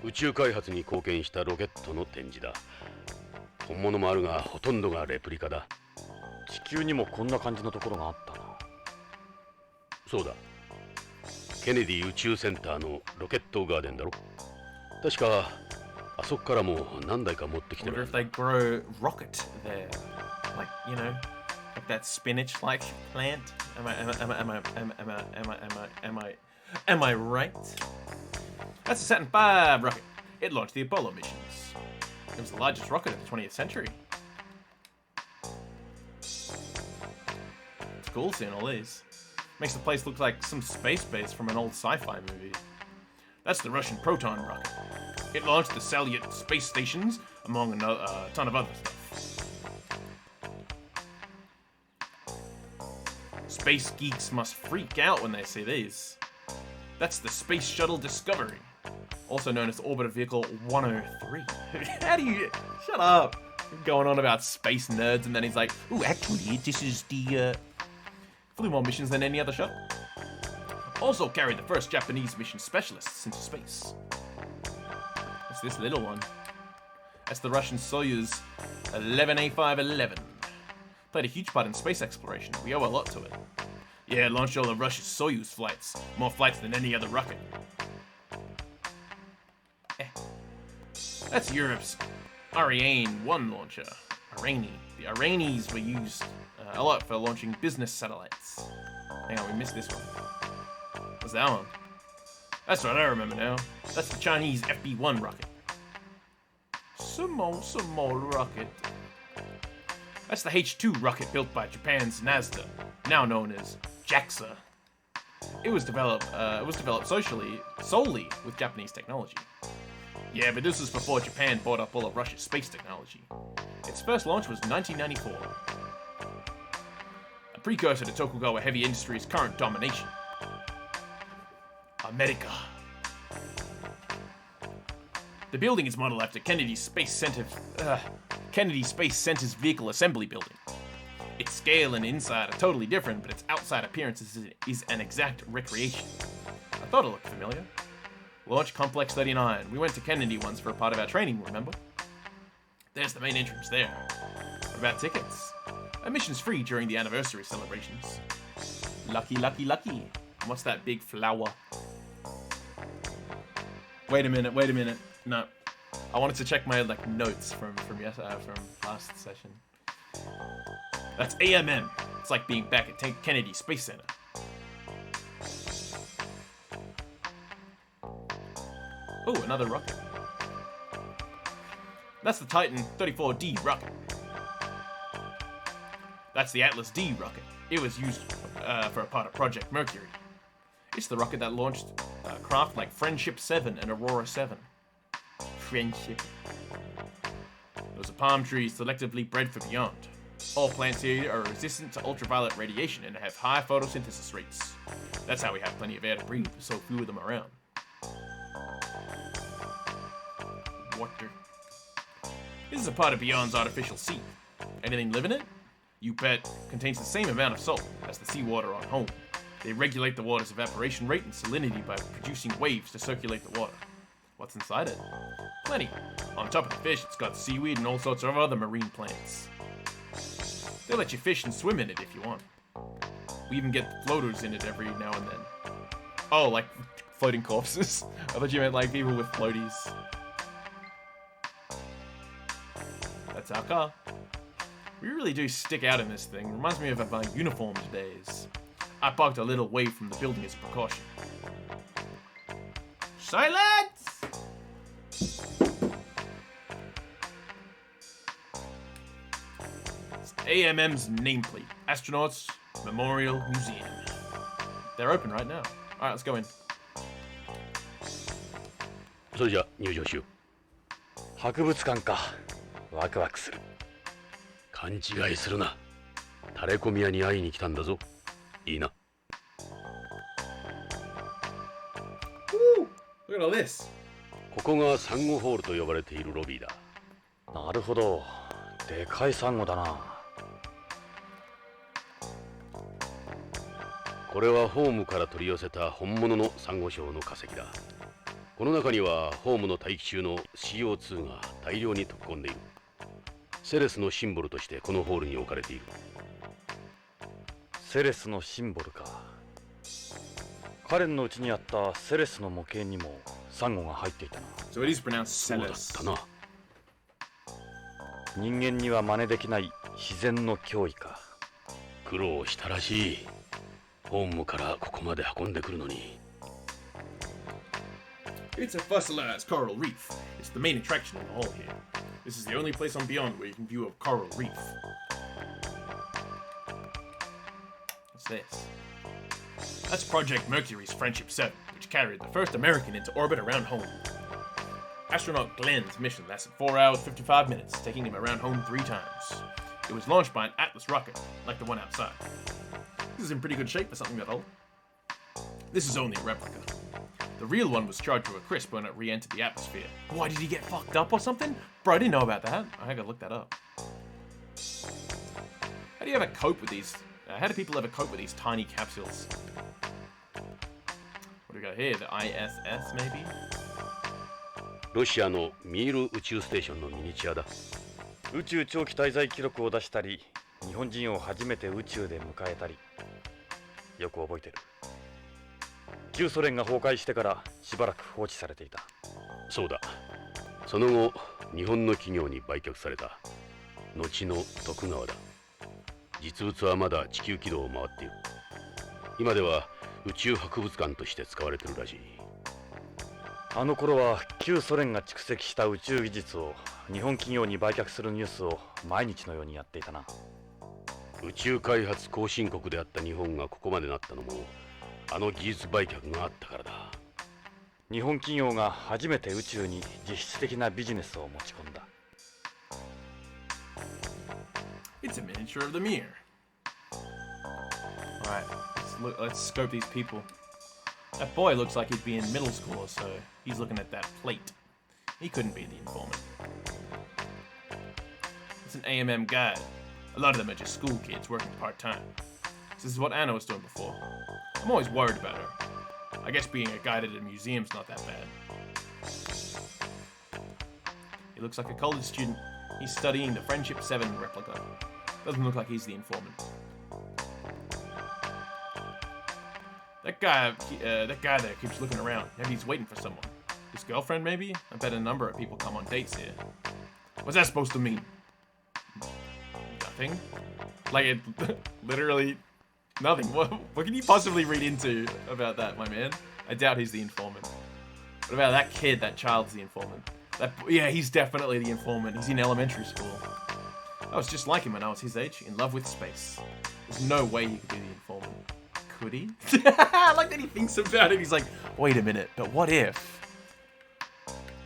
宇宙開発に貢献したロケットの展示だ。本物もあるがほとんどがレプリカだ。地球にもこんな感じのところがあったな。そうだ。ケネディ宇宙センターのロケットガーデンだろ。確かあそこからも何台か持ってき I て wonder る。 if they grow rocket there. Like, you know, like that spinach like plant. Am I right? That's a Saturn V rocket. It launched the Apollo missions. It was the largest rocket of the 20th century. It's cool seeing all these. Makes the place look like some space base from an old sci-fi movie. That's the Russian Proton rocket. It launched the Salyut space stations, among a ton of other stuff. Space geeks must freak out when they see these. That's the Space Shuttle Discovery, also known as Orbiter Vehicle 103. How do you... Shut up! Going on about space nerds, and then he's like, ooh, actually, this is the, flew more missions than any other shuttle. Also carried the first Japanese mission specialists into space. What's this little one? That's the Russian Soyuz 11A511. Played a huge part in space exploration. We owe a lot to it. Yeah, it launched all of Russia's Soyuz flights. More flights than any other rocket. That's Europe's Ariane 1 launcher. Irani. The Iranis were used a lot for launching business satellites. Hang on, we missed this one. What's that one? That's right, I remember now. That's the Chinese FB-1 rocket. Small rocket. That's the H-2 rocket built by Japan's NASDA, now known as JAXA. It was developed solely with Japanese technology. Yeah, but this was before Japan bought up all of Russia's space technology. Its first launch was 1994. A precursor to Tokugawa heavy industry's current domination. America. The building is modeled after Kennedy Space Center's vehicle assembly building. Its scale and inside are totally different, but its outside appearance is an exact recreation. I thought it looked familiar. Launch Complex 39. We went to Kennedy once for a part of our training, remember? There's the main entrance there. What about tickets? Admission's free during the anniversary celebrations. Lucky, lucky, lucky. And what's that big flower? Wait a minute. No. I wanted to check my notes from last session. That's AMM. It's like being back at Kennedy Space Center. Oh, another rocket. That's the Titan 34D rocket. That's the Atlas D rocket. It was used for a part of Project Mercury. It's the rocket that launched craft like Friendship 7 and Aurora 7. Friendship. Those are palm trees selectively bred for beyond. All plants here are resistant to ultraviolet radiation and have high photosynthesis rates. That's how we have plenty of air to breathe, so few of them around. Water. This is a part of Beyond's artificial sea. Anything live in it? You bet. Contains the same amount of salt as the seawater on home. They regulate the water's evaporation rate and salinity by producing waves to circulate the water. What's inside it? Plenty. On top of the fish, it's got seaweed and all sorts of other marine plants. They let you fish and swim in it if you want. We even get floaters in it every now and then. Oh, like floating corpses? I thought you meant like people with floaties. That's our car. We really do stick out in this thing. Reminds me of my uniformed days. I parked a little away from the building as a precaution. Silence! It's AMM's nameplate. Astronauts Memorial Museum. They're open right now. Alright, let's go in. それじゃ入場しよう。博物館か。ワクワクする。勘違いするな。タレコミ屋に会いに来たんだぞ。いいな。Look at all this. ここがサンゴホールと呼ばれているロビーだ。なるほど。でかいサンゴだな。これはホームから取り寄せた本物のサンゴ礁の化石だ。この中にはホームの大気中の CO2 が大量に溶け込んでいる。セレスのシンボルとしてこのホールに置かれている。セレスのシンボルか。カレンのうちにあったセレスの模型にもサンゴが入っていたな。So it is pronounced そうだったな。人間には真似できない自然の脅威か。苦労したらしい。ホームからここまで運んでくるのに。It's a fossilized coral reef. It's the main attraction in the hall here. This is the only place on Beyond where you can view a coral reef. What's this? That's Project Mercury's Friendship 7, which carried the first American into orbit around home. Astronaut Glenn's mission lasted 4 hours 55 minutes, taking him around home 3 times. It was launched by an Atlas rocket, like the one outside. This is in pretty good shape for something that old. This is only a replica. The real one was charged to a crisp when it re-entered the atmosphere. Why, did he get fucked up or something? Bro, I didn't know about that. I gotta look that up. How do you ever cope with these? How do people ever cope with these tiny capsules? What do we got here? The ISS, maybe? ロシアのミール宇宙ステーションのミニチュアだ。宇宙長期滞在記録を出したり、日本人を初めて宇宙で迎えたり、よく覚えてる。旧ソ連が崩壊してからしばらく放置されていた。そうだ。その後、日本の企業に売却された。後の徳川だ。実物はまだ地球軌道を回っている。今では宇宙博物館として使われているらしい。あの頃は旧ソ連が蓄積した宇宙技術を日本企業に売却するニュースを毎日のようにやっていたな。宇宙開発後進国であった日本がここまでなったのもあの技術売却があったからだ。日本企業が初めて宇宙に実質的なビジネスを持ち込んだ。It's a miniature of the mirror. Alright, let's scope these people. That boy looks like he'd be in middle school or so. He's looking at that plate. He couldn't be the informant. It's an AMM guide. A lot of them are just school kids working part-time. This is what Anna was doing before. I'm always worried about her. I guess being a guide at a museum's not that bad. He looks like a college student. He's studying the Friendship 7 replica. Doesn't look like he's the informant. That guy there keeps looking around. Maybe he's waiting for someone. His girlfriend, maybe? I bet a number of people come on dates here. What's that supposed to mean? Nothing? Like, it literally nothing. What can you possibly read into about that, my man? I doubt he's the informant. What about that kid? That child's the informant. Yeah, he's definitely the informant. He's in elementary school. I was just like him when I was his age, in love with space. There's no way he could be the informant. Could he? I like that he thinks about it. He's like, wait a minute, but what if?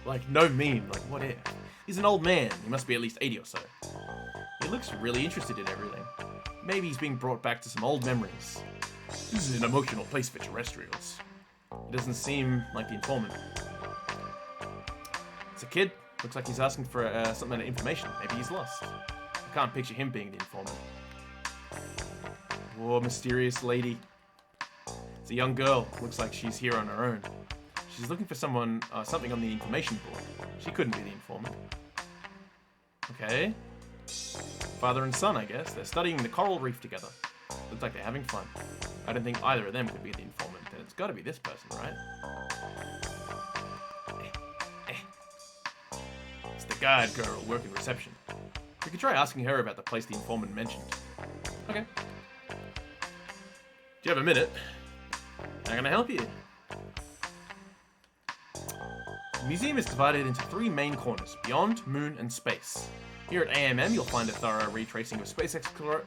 Like, no meme. Like, what if? He's an old man. He must be at least 80 or so. He looks really interested in everything. Maybe he's being brought back to some old memories. This is an emotional place for terrestrials. He doesn't seem like the informant. It's a kid. Looks like he's asking for something information. Maybe he's lost. I can't picture him being the informant. Oh, mysterious lady. It's a young girl. Looks like she's here on her own. She's looking for someone, something on the information board. She couldn't be the informant. Okay. Father and son, I guess. They're studying the coral reef together. Looks like they're having fun. I don't think either of them could be the informant. Then it's got to be this person, right? It's the guide girl working reception. We could try asking her about the place the informant mentioned. Okay. Do you have a minute? How can I help you? The museum is divided into 3 main corners: Beyond, Moon, and Space. Here at AMM, you'll find a thorough retracing of space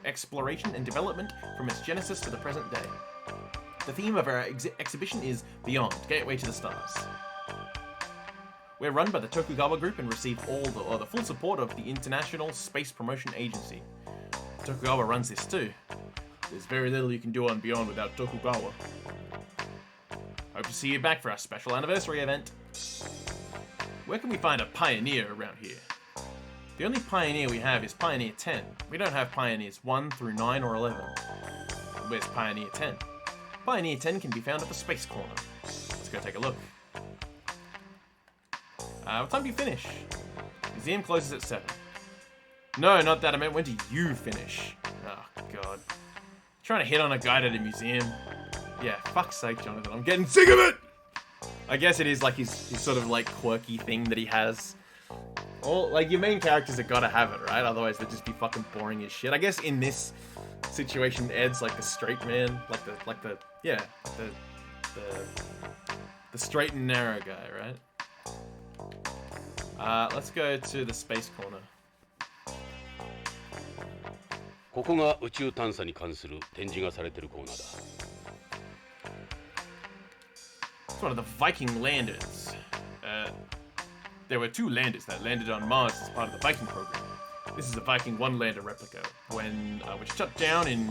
exploration and development from its genesis to the present day. The theme of our exhibition is Beyond, Gateway to the Stars. We're run by the Tokugawa Group and receive the full support of the International Space Promotion Agency. Tokugawa runs this too. There's very little you can do on Beyond without Tokugawa. Hope to see you back for our special anniversary event. Where can we find a pioneer around here? The only pioneer we have is Pioneer 10. We don't have Pioneers 1 through 9 or 11. Where's Pioneer 10? Pioneer 10 can be found at the Space Corner. Let's go take a look. What time do you finish? Museum closes at 7. No, not that. I meant, when do you finish? Oh, God. Trying to hit on a guide at a museum. Yeah, fuck's sake, Jonathan. I'm getting sick of it! I guess it is like his sort of like quirky thing that he has. Or like your main characters have gotta have it, right? Otherwise they'd just be fucking boring as shit. I guess in this situation, Ed's like the straight man, The straight and narrow guy, right? Let's go to the space corner. ここが宇宙探査に関する展示がされてるコーナーだ。 It's one of the Viking landers. There were 2 landers that landed on Mars as part of the Viking program. This is a Viking 1 lander replica, which shut down in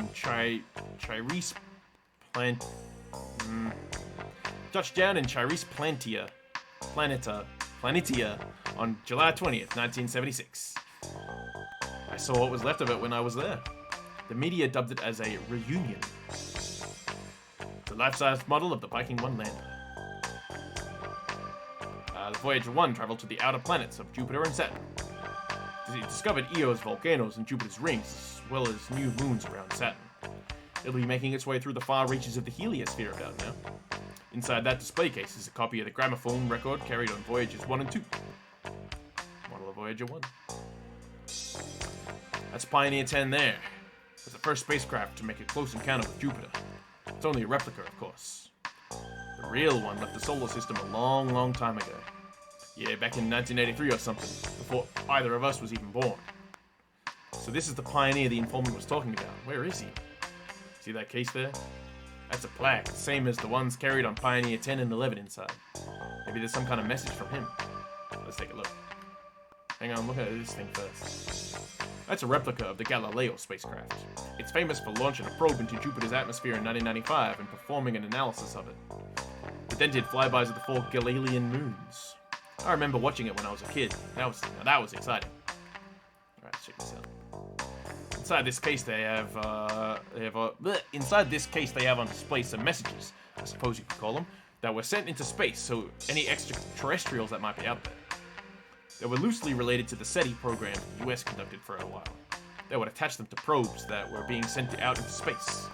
touchdown in Chirice Planitia on July 20th, 1976. I saw what was left of it when I was there. The media dubbed it as a reunion. It's a life-size model of the Viking 1 lander. The Voyager 1 traveled to the outer planets of Jupiter and Saturn. It discovered Eo's volcanoes and Jupiter's rings, as well as new moons around Saturn. It'll be making its way through the far reaches of the heliosphere about now. Inside that display case is a copy of the gramophone record carried on Voyagers 1 and 2. Model of Voyager 1. That's Pioneer 10 there. It was the first spacecraft to make a close encounter with Jupiter. It's only a replica, of course. The real one left the solar system a long, long time ago. Yeah, back in 1983 or something, before either of us was even born. So this is the Pioneer the informant was talking about. Where is he? See that case there? That's a plaque, same as the ones carried on Pioneer 10 and 11 inside. Maybe there's some kind of message from him. Let's take a look. Hang on, look at this thing first. That's a replica of the Galileo spacecraft. It's famous for launching a probe into Jupiter's atmosphere in 1995 and performing an analysis of it. It then did flybys of the 4 Galilean moons. I remember watching it when I was a kid. That was exciting. Alright, let's check this out. Inside this case they have on display some messages, I suppose you could call them, that were sent into space, so any extraterrestrials that might be out there. They were loosely related to the SETI program the US conducted for a while. They would attach them to probes that were being sent out into space.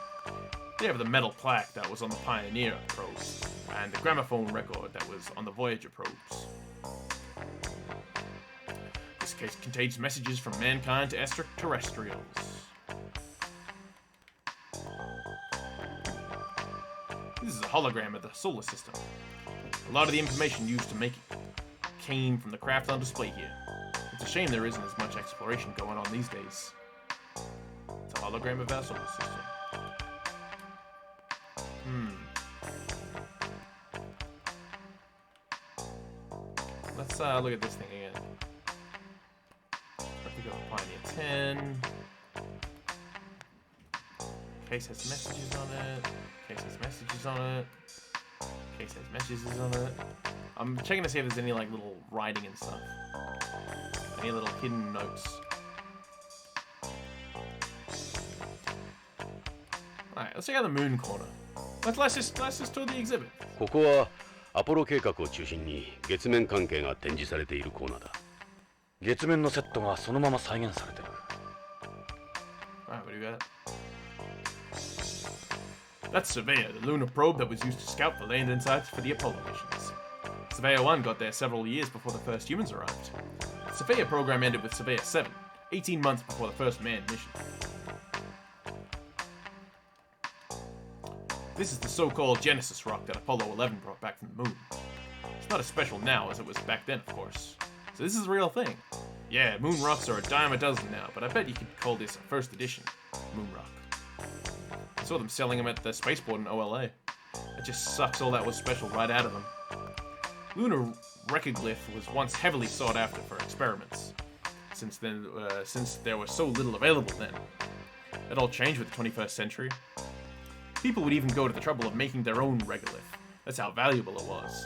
They have the metal plaque that was on the Pioneer probes, and the gramophone record that was on the Voyager probes. This case contains messages from mankind to extraterrestrials. This is a hologram of the solar system. A lot of the information used to make it came from the craft on display here. It's a shame there isn't as much exploration going on these days. It's a hologram of our solar system. Let's look at this thing again. Replica of Pioneer 10. Case has messages on it. Case has messages on it. Case has messages on it. I'm checking to see if there's any like little writing and stuff. Any little hidden notes. Alright, let's check out the moon corner. Let's just tour the exhibit. ここはアポロ計画を中心に月面関係が展示されているコーナーだ。月面のセットがそのまま再現されてる。Alright, what do you got? That's Surveyor, the lunar probe that was used to scout the land insights for the Apollo missions. Surveyor 1 got there several years before the first humans arrived. The Surveyor program ended with Surveyor 7, 18 months before the first manned mission. This is the so-called Genesis rock that Apollo 11 brought back from the moon. It's not as special now as it was back then, of course. So this is a real thing. Yeah, moon rocks are a dime a dozen now, but I bet you could call this a first edition moon rock. I saw them selling them at the spaceport in OLA. It just sucks all that was special right out of them. Lunar recoglyph was once heavily sought after for experiments, since there was so little available then. It all changed with the 21st century. People would even go to the trouble of making their own regolith. That's how valuable it was.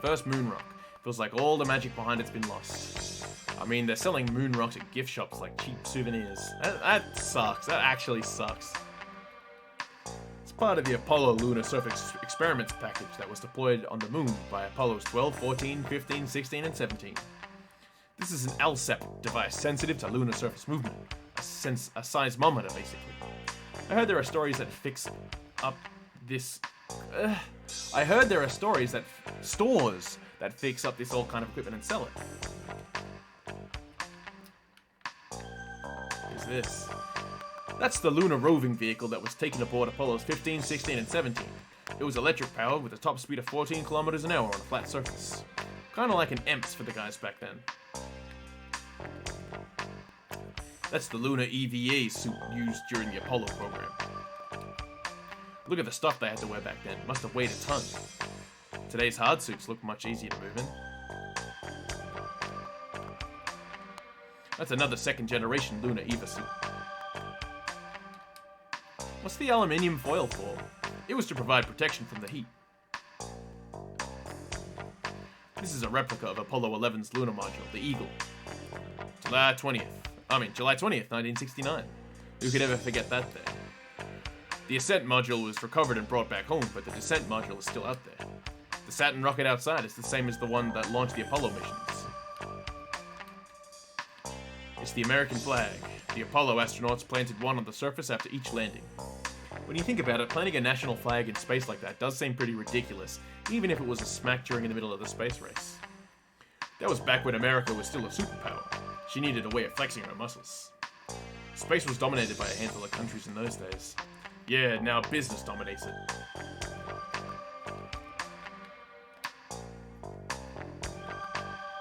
First moon rock. Feels like all the magic behind it's been lost. I mean, they're selling moon rocks at gift shops like cheap souvenirs. That sucks. That actually sucks. It's part of the Apollo lunar surface experiments package that was deployed on the moon by Apollos 12, 14, 15, 16, and 17. This is an LSEP device sensitive to lunar surface movement. A seismometer, basically. I heard there are stories that fix up this... I heard there are stores that fix up this old kind of equipment and sell it. What's this? That's the lunar roving vehicle that was taken aboard Apollos 15, 16, and 17. It was electric powered with a top speed of 14 kilometers an hour on a flat surface. Kinda like an EMPS for the guys back then. That's the Lunar EVA suit used during the Apollo program. Look at the stuff they had to wear back then. Must have weighed a ton. Today's hard suits look much easier to move in. That's another second generation Lunar EVA suit. What's the aluminium foil for? It was to provide protection from the heat. This is a replica of Apollo 11's lunar module, the Eagle. July 20th, 1969. Who could ever forget that day? The ascent module was recovered and brought back home, but the descent module is still out there. The Saturn rocket outside is the same as the one that launched the Apollo missions. It's the American flag. The Apollo astronauts planted one on the surface after each landing. When you think about it, planting a national flag in space like that does seem pretty ridiculous, even if it was a smack during the middle of the space race. That was back when America was still a superpower. She needed a way of flexing her muscles. Space was dominated by a handful of countries in those days. Yeah, now business dominates it.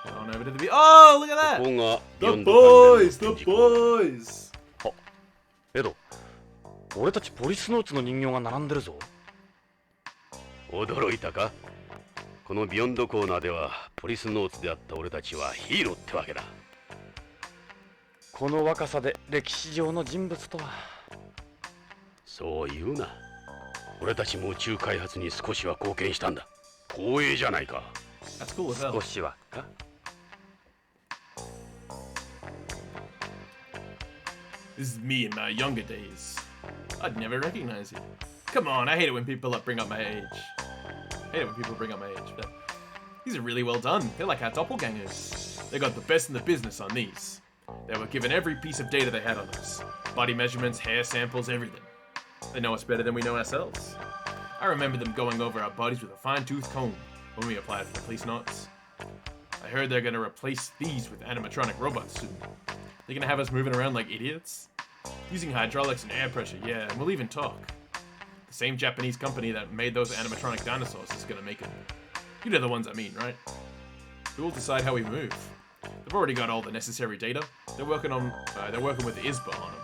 Get on over to the... Oh, look at that! ここが The ビヨンド関連の boys! The boys! エド、俺たちポリスノーツの人形が並んでるぞ。驚いたか？このビヨンドコーナーではポリスノーツであった俺たちはヒーローってわけだ。この若さで歴史上の人物とは。そう言うな。俺たちも宇宙開発に少しは貢献したんだ。光栄じゃないか。That's cool as hell. 少しはか。This is me in my younger days. I'd never recognize you. Come on, I hate it when people bring up my age. I hate it when people bring up my age, but these are really well done. They're like our doppelgangers. They got the best in the business on these. They were given every piece of data they had on us. Body measurements, hair samples, everything. They know us better than we know ourselves. I remember them going over our bodies with a fine-tooth comb when we applied for the Policenauts. I heard they're gonna replace these with animatronic robots soon. They're gonna have us moving around like idiots? Using hydraulics and air pressure, yeah, and we'll even talk. The same Japanese company that made those animatronic dinosaurs is gonna make them. You know the ones I mean, right? Who will decide how we move? They've already got all the necessary data. They're working with ISBA on them.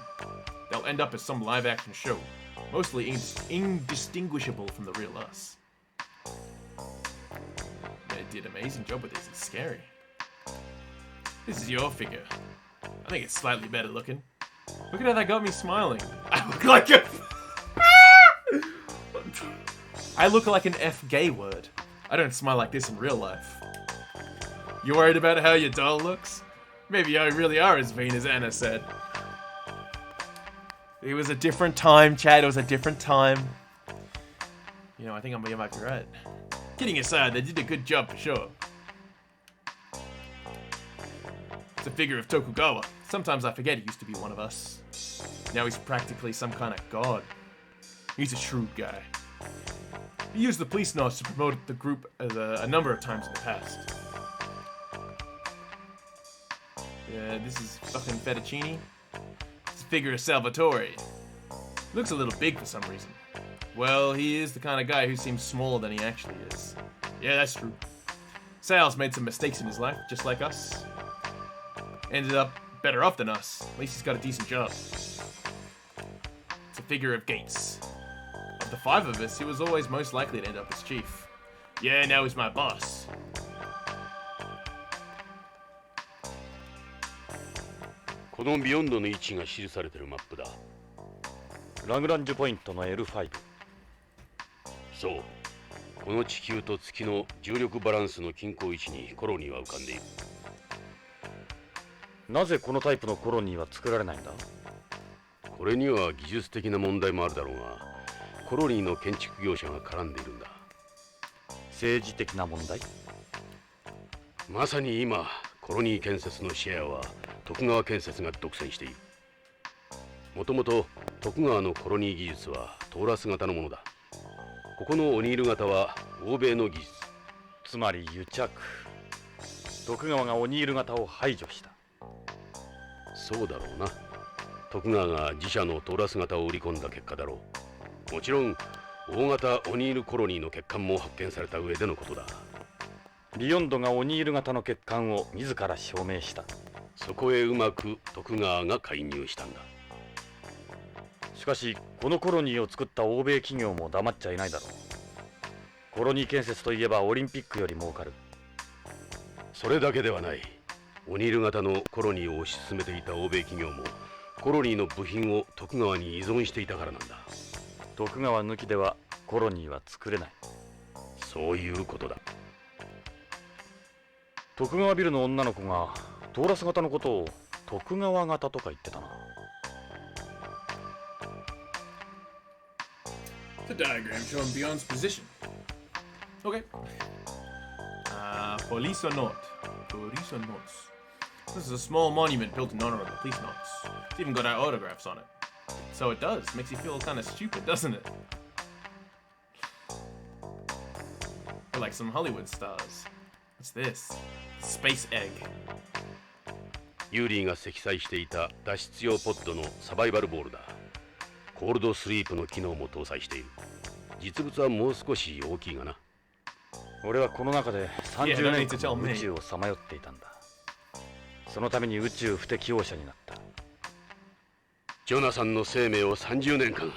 They'll end up as some live-action show, mostly indistinguishable from the real us. They did an amazing job with this. It's scary. This is your figure. I think it's slightly better looking. Look at how that got me smiling. I look like a... I look like an F-gay word. I don't smile like this in real life. You worried about how your doll looks? Maybe you really are as vain as Anna said. It was a different time, Chad. It was a different time. You know, I think you might be right. Kidding aside, they did a good job for sure. It's a figure of Tokugawa. Sometimes I forget he used to be one of us. Now he's practically some kind of god. He's a shrewd guy. He used the Policenauts to promote the group a number of times in the past. Yeah, this is fucking fettuccine. It's a figure of Salvatore. Looks a little big for some reason. Well, he is the kind of guy who seems smaller than he actually is. Yeah, that's true. Sal's made some mistakes in his life, just like us. Ended up better off than us. At least he's got a decent job. It's a figure of Gates. Of the five of us, he was always most likely to end up as chief. Yeah, now he's my boss. このビヨンドの位置が記されているマップだ。ラグランジュポイントの L5。そう。この地球と月の重力バランスの均衡位置にコロニーは浮かんでいる。なぜこのタイプのコロニーは作られないんだ？これには技術的な問題もあるだろうが、コロニーの建築業者が絡んでいるんだ。政治的な問題？まさに今、コロニー建設のシェアは徳川建設が独占している。もともと徳川のコロニー技術はトーラス型のものだ。ここのオニール型は欧米の技術。つまり癒着。徳川がオニール型を排除した。そうだろうな。徳川が自社のトーラス型を売り込んだ結果だろう。もちろん大型オニールコロニーの欠陥も発見された上でのことだ。ビヨンドがオニール型の欠陥を自ら証明した。そこへうまく徳川が介入したんだ。しかしこのコロニーを作った欧米企業も黙っちゃいないだろう。コロニー建設といえばオリンピックより儲かる。それだけではない。オニール型のコロニーを推し進めていた欧米企業もコロニーの部品を徳川に依存していたからなんだ。徳川抜きではコロニーは作れない。そういうことだ。徳川ビルの女の子がトーラス型のことを徳川型とか言ってたな。The diagram showing Beyond's position. Okay. Policenauts. Policenauts. This is a small monument built in honor of the Policenauts. It's even got our autographs on it. So it does. Makes you feel kind of stupid, doesn't it? We're like some Hollywood stars. What's this? Space egg. ユーリーが積載していた脱出用ポッドのサバイバルボールだ。コールドスリープの機能も搭載している。実物はもう少し大きいがな。俺はこの中で30年間宇宙をさまよっていたんだ。そのために宇宙不適応者になった。ジョナサンの生命を30年間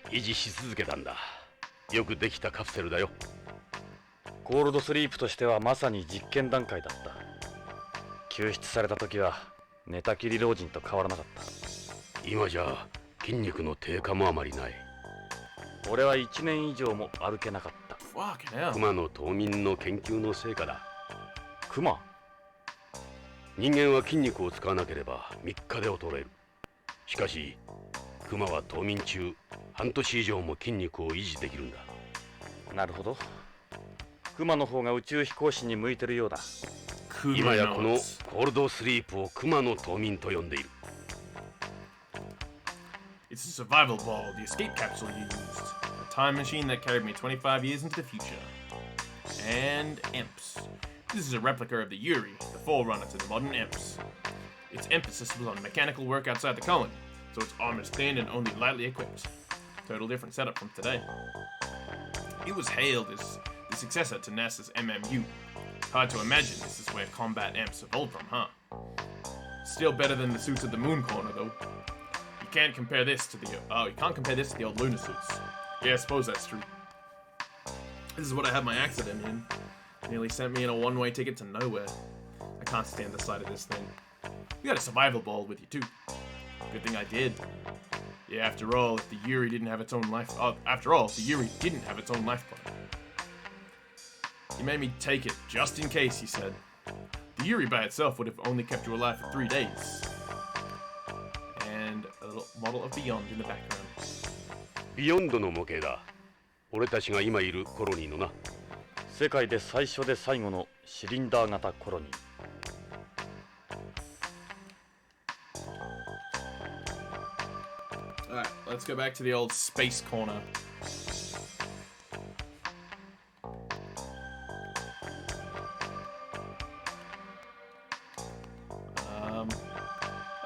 維持し続けたんだ。よくできたカプセルだよ。コールドスリープとしてはまさに実験段階だった。救出された時は寝たきり老人と変わらなかった。今じゃ筋肉の低下もあまりない。俺は1年以上も歩けなかった。クマの冬眠の研究の成果だ。クマ？人間は筋肉を使わなければ3日で衰える。しかしクマは冬眠中半年以上も筋肉を維持できるんだ。なるほど。クマの方が宇宙飛行士に向いてるようだ。今やこのコールドスリープをクマの冬眠と呼んでいる。It's a survival ball, the escape capsule you used. A time machine that carried me 25 years into the future. And EMPS. This is a replica of the Yuri, the forerunner to the modern EMPS. Its emphasis was on mechanical work outside the colony, so its armor is thin and only lightly equipped. Total different setup from today. It was hailed as the successor to NASA's MMU. Hard to imagine this is where combat EMPs evolved from, huh? Still better than the suits of the Moon Corner, though. You can't compare this to the old lunar suits. Yeah, I suppose that's true. This is what I had my accident in. Nearly sent me in a one-way ticket to nowhere. I can't stand the sight of this thing. You got a survival ball with you too. Good thing I did. Yeah, after all, if the Yuri didn't have its own life plan. He made me take it, just in case, he said. The Yuri by itself would have only kept you alive for 3 days. And a little model of Beyond in the background. ビヨンドの模型だ。俺たちが今いるコロニーのな。世界で最初で最後のシリンダー型コロニー。Alright, let's go back to the old space corner.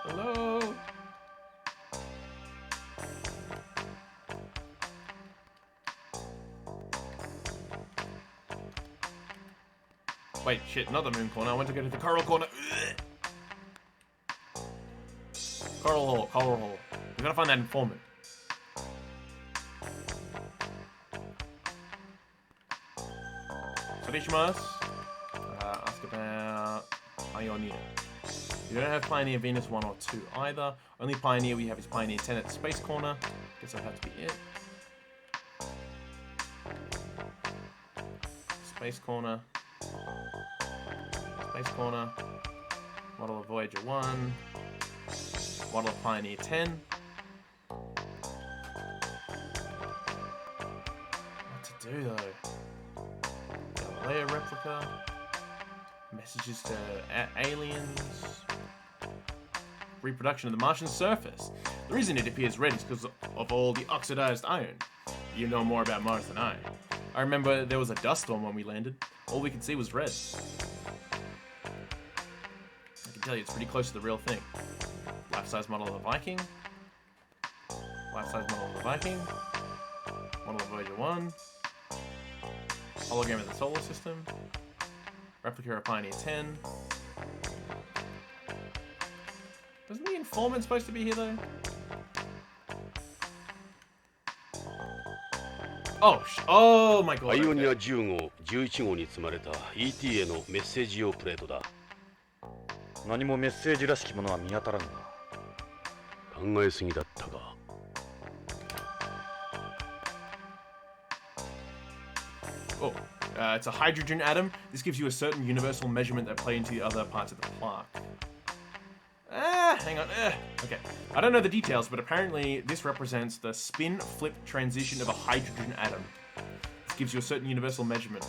Hello? Wait, shit, not the moon corner. I want to go to the coral corner. Ugh. Coral hole. We gotta find that informant. Sorry,shimasu. Ask about Ionia. You don't have Pioneer Venus 1 or 2 either. Only Pioneer we have is Pioneer 10 at the Space Corner. Guess that had to be it. Space Corner. Space Corner. Model of Voyager 1. Model of Pioneer 10. What to do though? Galileo replica. Messages to aliens. Reproduction of the Martian surface. The reason it appears red is because of all the oxidized iron. You know more about Mars than I. I remember there was a dust storm when we landed. All we could see was red. I can tell you it's pretty close to the real thing. Life-size model of the Viking. Life-size model of the Viking. Model of Voyager 1. Hologram of the solar system. Replica of Pioneer 10. Wasn't the informant supposed to be here though? Oh my god. パイオニア10号、11号に積まれた ET へのメッセージ用プレートだ。何もメッセージらしきものは見当たらんな。考えすぎだったが。Oh, it's a hydrogen atom. This gives you a certain universal measurement that play into the other parts of the plaque. Hang on. Okay. I don't know the details, but apparently this represents the spin-flip transition of a hydrogen atom. This gives you a certain universal measurement.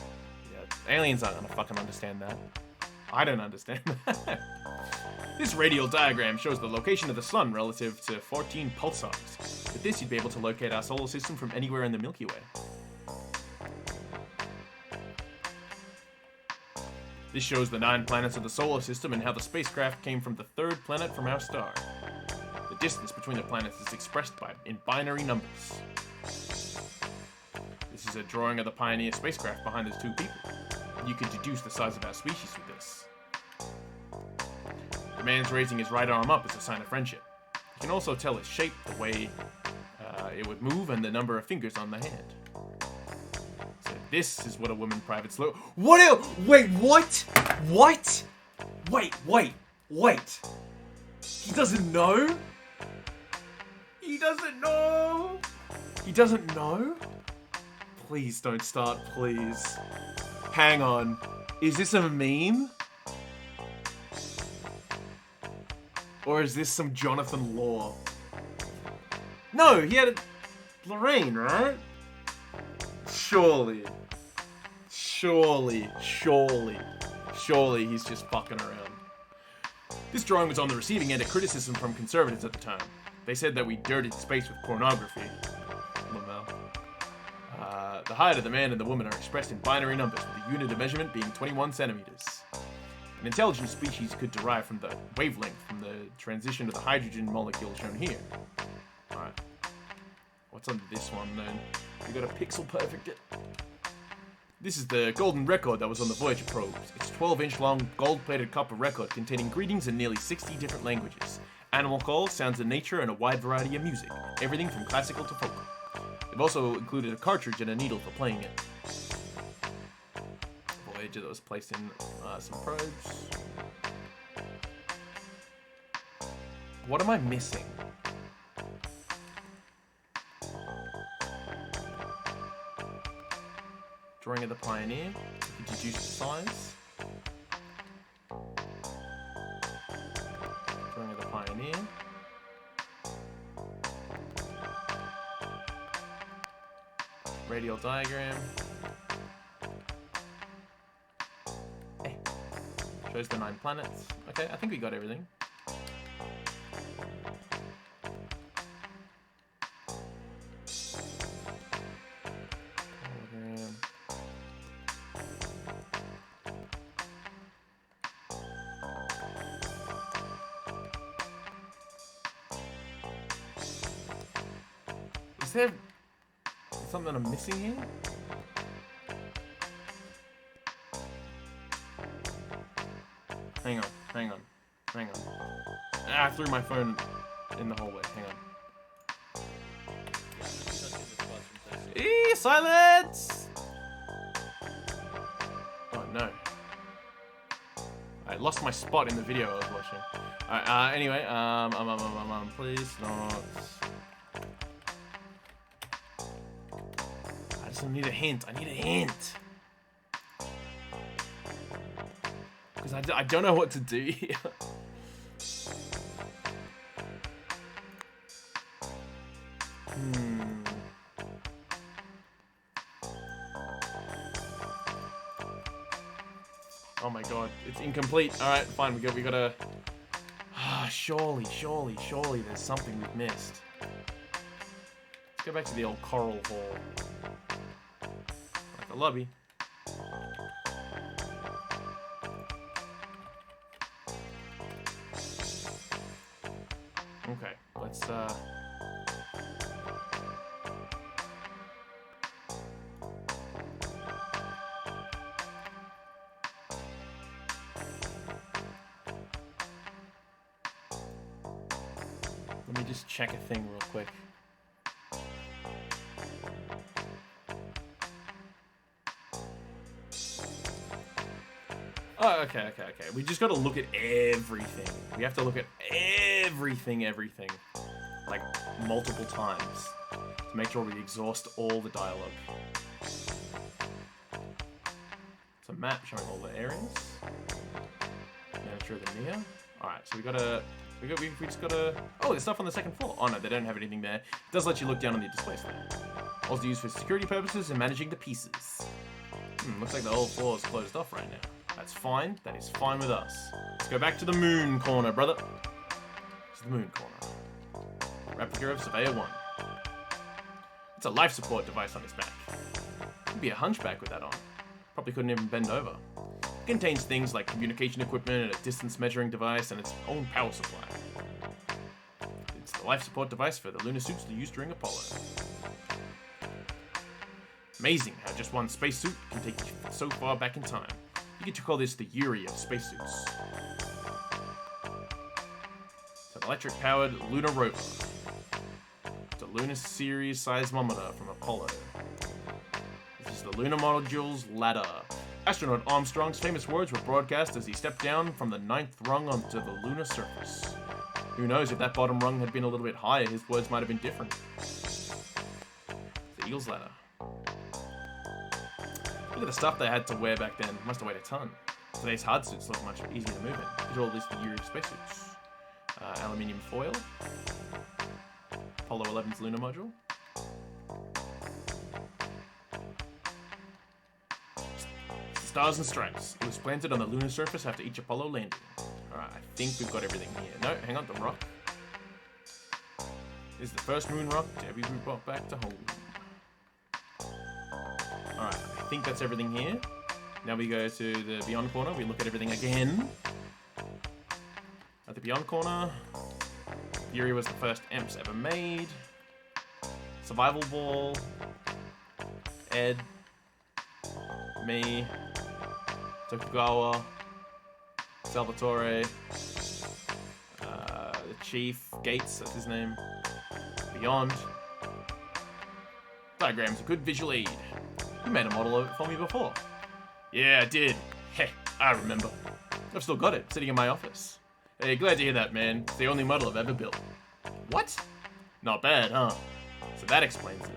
Yeah, aliens aren't gonna fucking understand that. I don't understand that. This radial diagram shows the location of the sun relative to 14 pulsars. With this, you'd be able to locate our solar system from anywhere in the Milky Way. This shows the 9 planets of the solar system and how the spacecraft came from the 3rd planet from our star. The distance between the planets is expressed in binary numbers. This is a drawing of the Pioneer spacecraft behind those 2 people. You can deduce the size of our species with this. The man's raising his right arm up as a sign of friendship. You can also tell its shape, the way it would move, and the number of fingers on the hand. This is what a woman privates look. What? Wait, what? What? Wait. He doesn't know? He doesn't know. He doesn't know? Please don't start, please. Hang on. Is this a meme? Or is this some Jonathan Law? No, he had Lorraine, right? Surely he's just fucking around. This drawing was on the receiving end of criticism from conservatives at the time. They said that we dirtied space with pornography. The height of the man and the woman are expressed in binary numbers, with the unit of measurement being 21 centimeters. An intelligent species could derive from the wavelength from the transition of the hydrogen molecule shown here. Alright. What's on this one then? We got a pixel perfect it. This is the golden record that was on the Voyager probes. It's a 12-inch long gold-plated copper record containing greetings in nearly 60 different languages, animal calls, sounds of nature, and a wide variety of music, everything from classical to folk. They've also included a cartridge and a needle for playing it. Voyager that was placed in some probes. What am I missing? Drawing of the Pioneer. You can deduce the size. Drawing of the Pioneer. Radial diagram. Shows the 9 planets. Okay, I think we got everything. Is there something I'm missing here? Hang on. I threw my phone in the hallway. Hang on. Silence! Oh no. I lost my spot in the video I was watching. Alright, anyway, please not. I just need a hint. I need a hint. Because I don't know what to do here. Oh my god, it's incomplete. Alright, fine, we gotta... surely there's something we've missed. Let's go back to the old coral hall. Like the lobby. Okay, let's Let me just check a thing real quick. Oh, okay. We just got to look at everything. We have to look at everything. Like, multiple times. To make sure we exhaust all the dialogue. It's a map showing all the areas. Miniature of the Nia. Alright, so we just gotta... Oh, there's stuff on the second floor. Oh no, they don't have anything there. It does let you look down on the display slate. Also used for security purposes and managing the pieces. Looks like the whole floor is closed off right now. That's fine. That is fine with us. Let's go back to the moon corner, brother. It's the moon corner. Replica of Surveyor 1. It's a life support device on his back. Could be a hunchback with that on. Probably couldn't even bend over. It contains things like communication equipment and a distance measuring device and its own power supply. It's the life support device for the lunar suits used during Apollo. Amazing how just one spacesuit can take you so far back in time. You get to call this the Yuri of spacesuits. It's an electric-powered lunar rover. It's a lunar series seismometer from Apollo. This is the lunar module's ladder. Astronaut Armstrong's famous words were broadcast as he stepped down from the 9th rung onto the lunar surface. Who knows, if that bottom rung had been a little bit higher, his words might have been different. The Eagle's ladder. Look at the stuff they had to wear back then. Must have weighed a ton. Today's hard suits look much easier to move in. These are all the Yuri spacesuits. Aluminium foil. Apollo 11's lunar module. Stars and stripes. It was planted on the lunar surface after each Apollo landing. Alright, I think we've got everything here. No, hang on, the rock. This is the first moon rock to ever be brought back to home. Alright, I think that's everything here. Now we go to the Beyond corner. We look at everything again. At the Beyond corner, Yuri was the first EMPS ever made. Survival ball. Ed. Me. Tokugawa. Salvatore. The Chief. Gates, that's his name. Beyond. Diagram's a good visual aid. You made a model of it for me before. Yeah, I did. Heh, I remember. I've still got it, sitting in my office. Hey, glad to hear that, man. It's the only model I've ever built. What? Not bad, huh? So that explains it.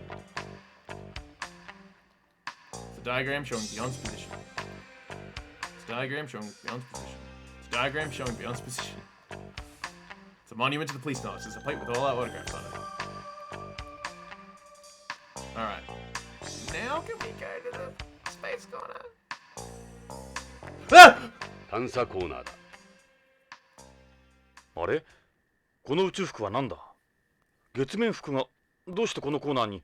It's a diagram showing Beyond's position. It's a diagram showing Beyond's position. It's a diagram showing Beyond's position. It's a monument to the Policenauts. There's a plate with all our autographs on it. Alright. Now can we go to the space corner? Ah! 探査コーナーだ。あれ、この宇宙服は何だ？月面服がどうしてこのコーナーに？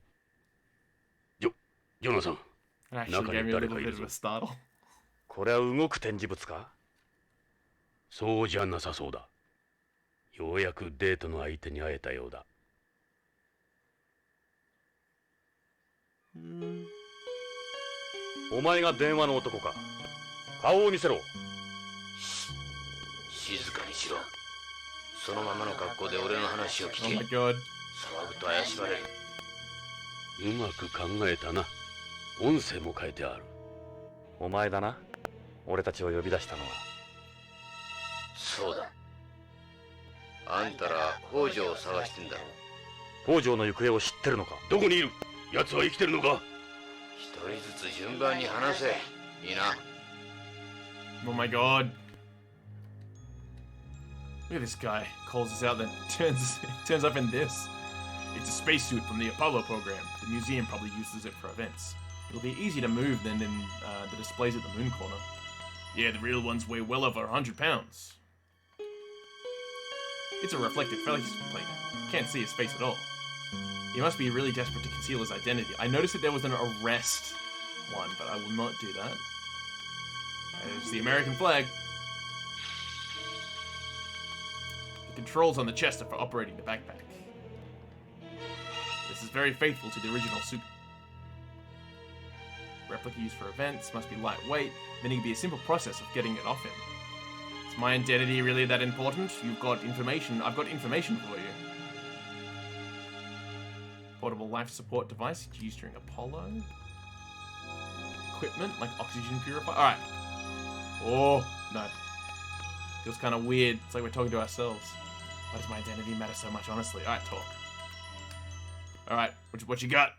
ジョナサン。 Actually gave me a little bit of a startle. これは動く展示物か？そうじゃなさそうだ。ようやくデートの相手に会えたようだ。お前が電話の男か？顔を見せろ。静かにしろ。そのままの格好で俺の話を聞 Oh け。 my god. 騒ぐと怪しまれる。うまく考えたな。音声も変えてある。お前だな。俺たちを呼び出したのは。そうだ。あんたら北条を探してんだろ。北条の行方を知ってるのか？どこにいる？奴は生きてるのか？一人ずつ順番に話せ。いいな。 Oh my god. Look at this guy. Calls us out, then turns up in this. It's a spacesuit from the Apollo program. The museum probably uses it for events. It'll be easy to move than in the displays at the moon corner. Yeah, the real ones weigh well over 100 pounds. It's a reflective faceplate. Can't see his face at all. He must be really desperate to conceal his identity. I noticed that there was an arrest one, but I will not do that. There's the American flag. The controls on the chest are for operating the backpack. This is very faithful to the original suit. Replica used for events, must be lightweight, then it can be a simple process of getting it off him. Is my identity really that important? You've got information. I've got information for you. portable life support device used during Apollo. Equipment like oxygen purifier. Alright. Oh, no. Feels kind of weird. It's like we're talking to ourselves. Why does my identity matter so much, honestly? Alright, talk. Alright, what you got?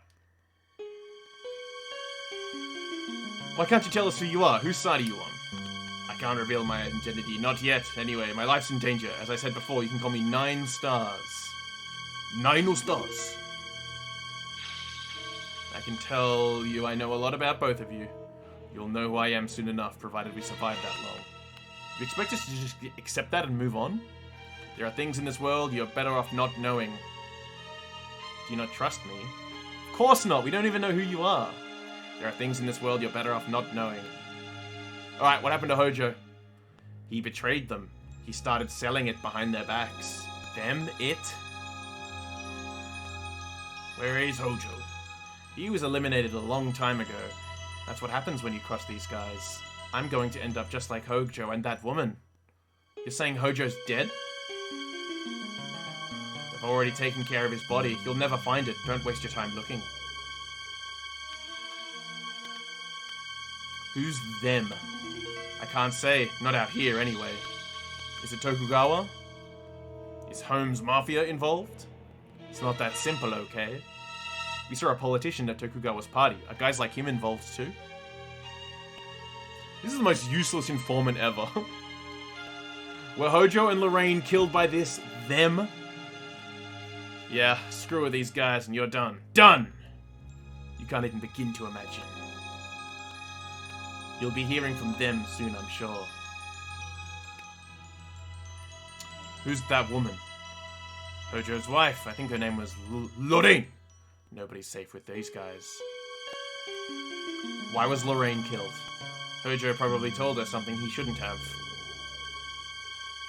Why can't you tell us who you are? Whose side are you on? I can't reveal my identity. Not yet. Anyway, my life's in danger. As I said before, you can call me 9 stars. 9 stars. I can tell you I know a lot about both of you. You'll know who I am soon enough, provided we survive that long. You expect us to just accept that and move on? There are things in this world you're better off not knowing. Do you not trust me? Of course not. We don't even know who you are. There are things in this world you're better off not knowing. Alright, what happened to Hojo? He betrayed them. He started selling it behind their backs. Them? It? Where is Hojo? He was eliminated a long time ago. That's what happens when you cross these guys. I'm going to end up just like Hojo and that woman. You're saying Hojo's dead? They've already taken care of his body. You'll never find it. Don't waste your time looking. Who's them? I can't say. Not out here, anyway. Is it Tokugawa? Is Holmes Mafia involved? It's not that simple, okay? We saw a politician at Tokugawa's party. Are guys like him involved too? This is the most useless informant ever. Were Hojo and Lorraine killed by this them? Yeah, screw with these guys and you're done. Done! You can't even begin to imagine. You'll be hearing from them soon, I'm sure. Who's that woman? Hojo's wife. I think her name was Lorraine. Nobody's safe with these guys. Why was Lorraine killed? Hojo probably told her something he shouldn't have.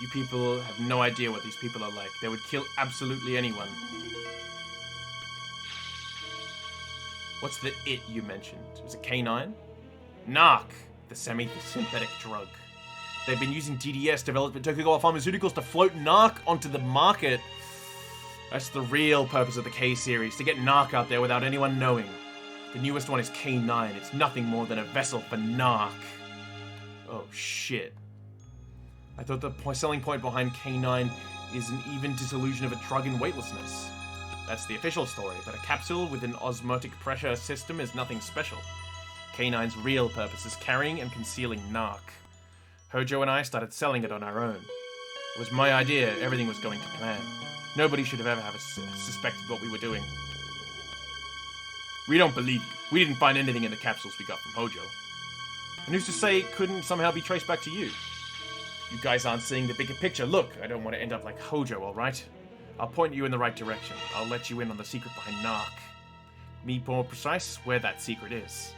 You people have no idea what these people are like. They would kill absolutely anyone. What's the it you mentioned? Was it K9? Narc, the semi-synthetic drug. They've been using DDS developed by Tokugawa Pharmaceuticals to float Narc onto the market. That's the real purpose of the K series, to get Narc out there without anyone knowing. The newest one is K9. It's nothing more than a vessel for Narc. Oh shit. I thought the selling point behind K9 is an even dissolution of a drug in weightlessness. That's the official story, but a capsule with an osmotic pressure system is nothing special. K9's real purpose is carrying and concealing Narc. Hojo and I started selling it on our own. It was my idea, everything was going to plan. Nobody should have ever suspected what we were doing. We don't believe you. We didn't find anything in the capsules we got from Hojo. And who's to say it couldn't somehow be traced back to you? You guys aren't seeing the bigger picture. Look, I don't want to end up like Hojo, alright? I'll point you in the right direction. I'll let you in on the secret behind Narc. Be more precise, where that secret is.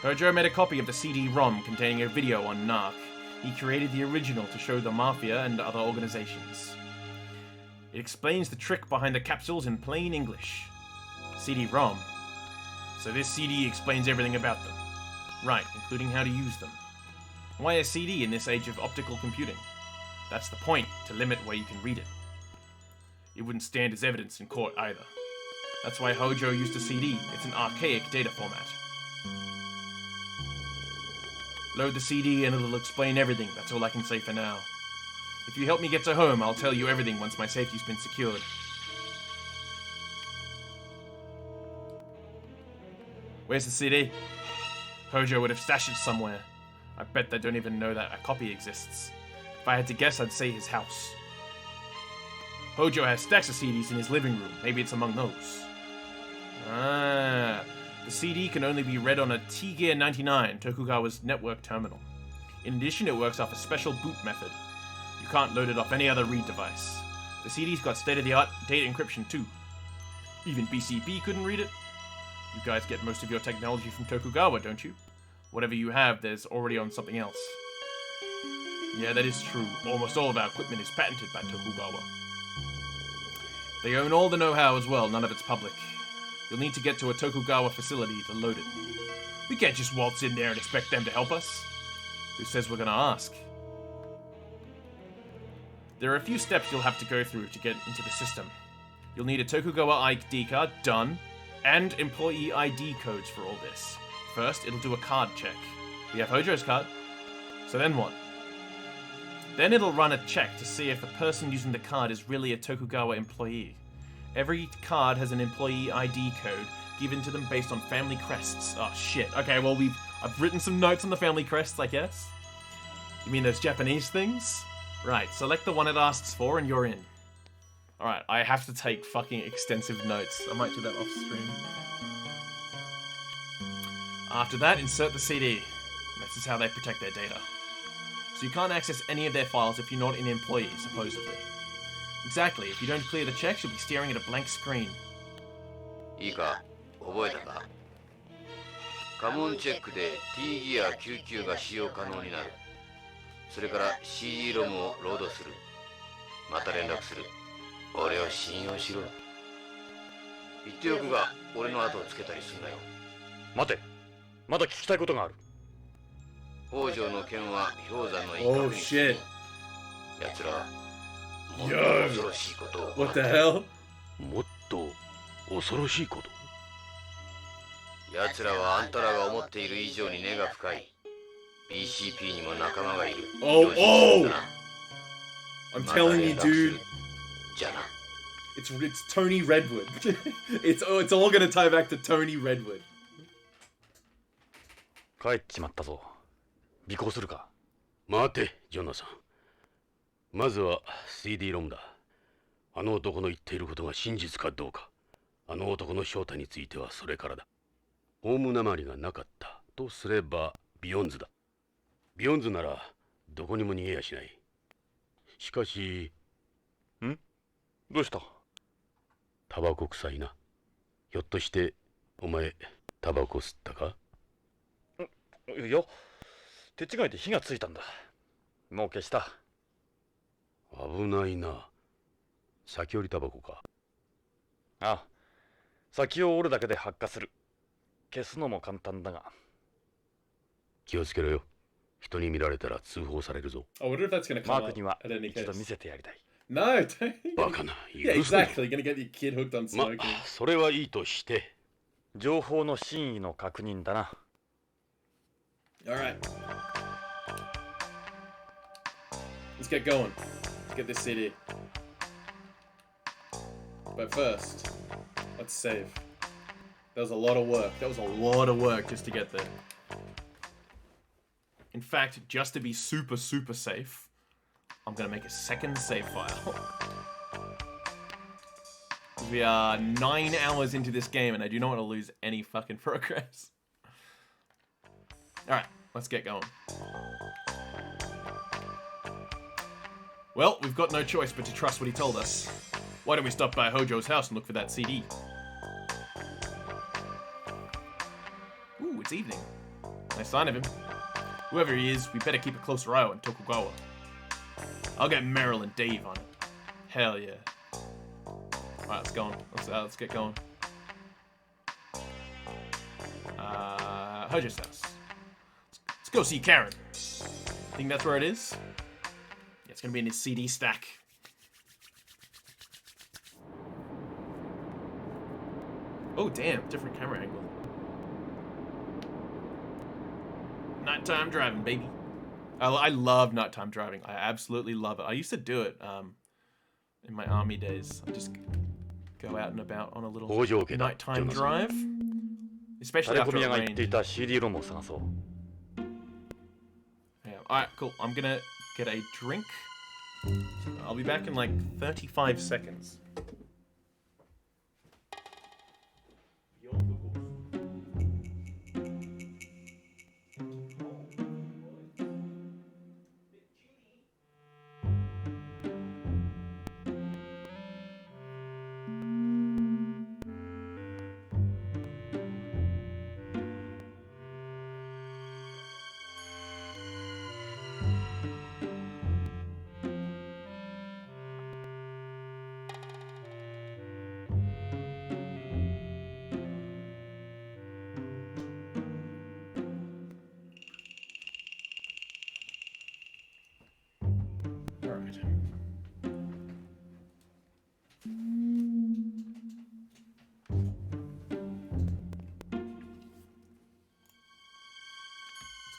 Hojo made a copy of the CD-ROM containing a video on Narc. He created the original to show the Mafia and other organizations. It explains the trick behind the capsules in plain English. CD-ROM. So this CD explains everything about them. Right, including how to use them. Why a CD in this age of optical computing? That's the point, to limit where you can read it. It wouldn't stand as evidence in court either. That's why Hojo used a CD. It's an archaic data format. Load the CD and it'll explain everything. That's all I can say for now. If you help me get to home, I'll tell you everything once my safety's been secured. Where's the CD? Hojo would have stashed it somewhere. I bet they don't even know that a copy exists. If I had to guess, I'd say his house. Hojo has stacks of CDs in his living room. Maybe it's among those. Ah, the CD can only be read on a T-Gear 99, Tokugawa's network terminal. In addition, it works off a special boot method. You can't load it off any other read device. The CD's got state-of-the-art data encryption too. Even BCP couldn't read it. You guys get most of your technology from Tokugawa, don't you? Whatever you have, there's already on something else. Yeah, that is true. Almost all of our equipment is patented by Tokugawa. They own all the know-how as well, none of it's public. You'll need to get to a Tokugawa facility to load it. We can't just waltz in there and expect them to help us. Who says we're gonna ask? There are a few steps you'll have to go through to get into the system. You'll need a Tokugawa ID card, done, and employee ID codes for all this. First, it'll do a card check. We have Hojo's card, so then what? Then it'll run a check to see if the person using the card is really a Tokugawa employee. Every card has an employee ID code given to them based on family crests. Oh shit. Okay, well I've written some notes on the family crests, I guess. You mean those Japanese things? Right, select the one it asks for and you're in. Alright, I have to take fucking extensive notes. I might do that off stream. After that, insert the CD. This is how they protect their data. So you can't access any of their files if you're not an employee, supposedly. Exactly, if you don't clear the checks, you'll be staring at a blank screen. いいか、覚えたか。カモンチェックで T ギア99が使用可能になる。それから CD ロムをロードする。また連絡する。俺を信用しろ。言っておくが、俺の後をつけたりすんなよ。待て、まだ聞きたいことがある。北条の件は氷山の一 Oh 角に過ぎ shit. 奴らはもっ Yo と恐ろしいことを What the hell? もっと恐ろしいこと。奴らはあんたらが思っている以上に根が深い。BCP にも仲間がいる。 Oh, よしそうだな I'm また telling 連 you, 絡する dude. じゃあな。It's Tony Redwood. it's all gonna tie back to Tony Redwood. 帰っちまったぞ。尾行するか。待て、ジョナサン。まずは CD ロムだ。あの男の言っていることが真実かどうか。あの男の正体についてはそれからだ。ホームなまりがなかったとすればビヨンズだ。ビヨンズならどこにも逃げやしない。しかし、どうした？タバコ臭いな。ひょっとしてお前タバコ吸ったか？いや、手違いで火がついたんだ。もう消した。危ないな。先折りタバコか。ああ、先を折るだけで発火する。消すのも簡単だが。気をつけろよ。人に見られたら通報されるぞ。 I wonder if that's gonna マ come ーク up には at any 一度 case. 見せてやりたい。No, don't. バカな。 Yeah, 許すなよ exactly. Gonna get your kid hooked on ま smoking. それはいいとして。情報の真意の確認だな。All right. Let's get going. Let's get this CD. But first, let's save. That was a lot of work. That was a lot of work just to get there. In fact, just to be super, super safe, I'm gonna make a second save file. We are 9 hours into this game and I do not want to lose any fucking progress. Alright, let's get going. Well, we've got no choice but to trust what he told us. Why don't we stop by Hojo's house and look for that CD? Ooh, it's evening. Nice sign of him. Whoever he is, we better keep a closer eye on Tokugawa. I'll get Meryl and Dave on it. Hell yeah. Alright, let's go on. Let's get going. Hojo's house. Let's go see Karen. Think that's where it is? Yeah, it's gonna be in his CD stack. Oh damn, different camera angle. Nighttime driving, baby. I love nighttime driving. I absolutely love it. I used to do it in my army days. I just go out and about on a little nighttime drive. Especially タレコ after ミ it 屋が言ってい rained. た CD ロムを探そう。 Yeah. Alright, cool. I'm gonna get a drink. I'll be back in like 35 seconds.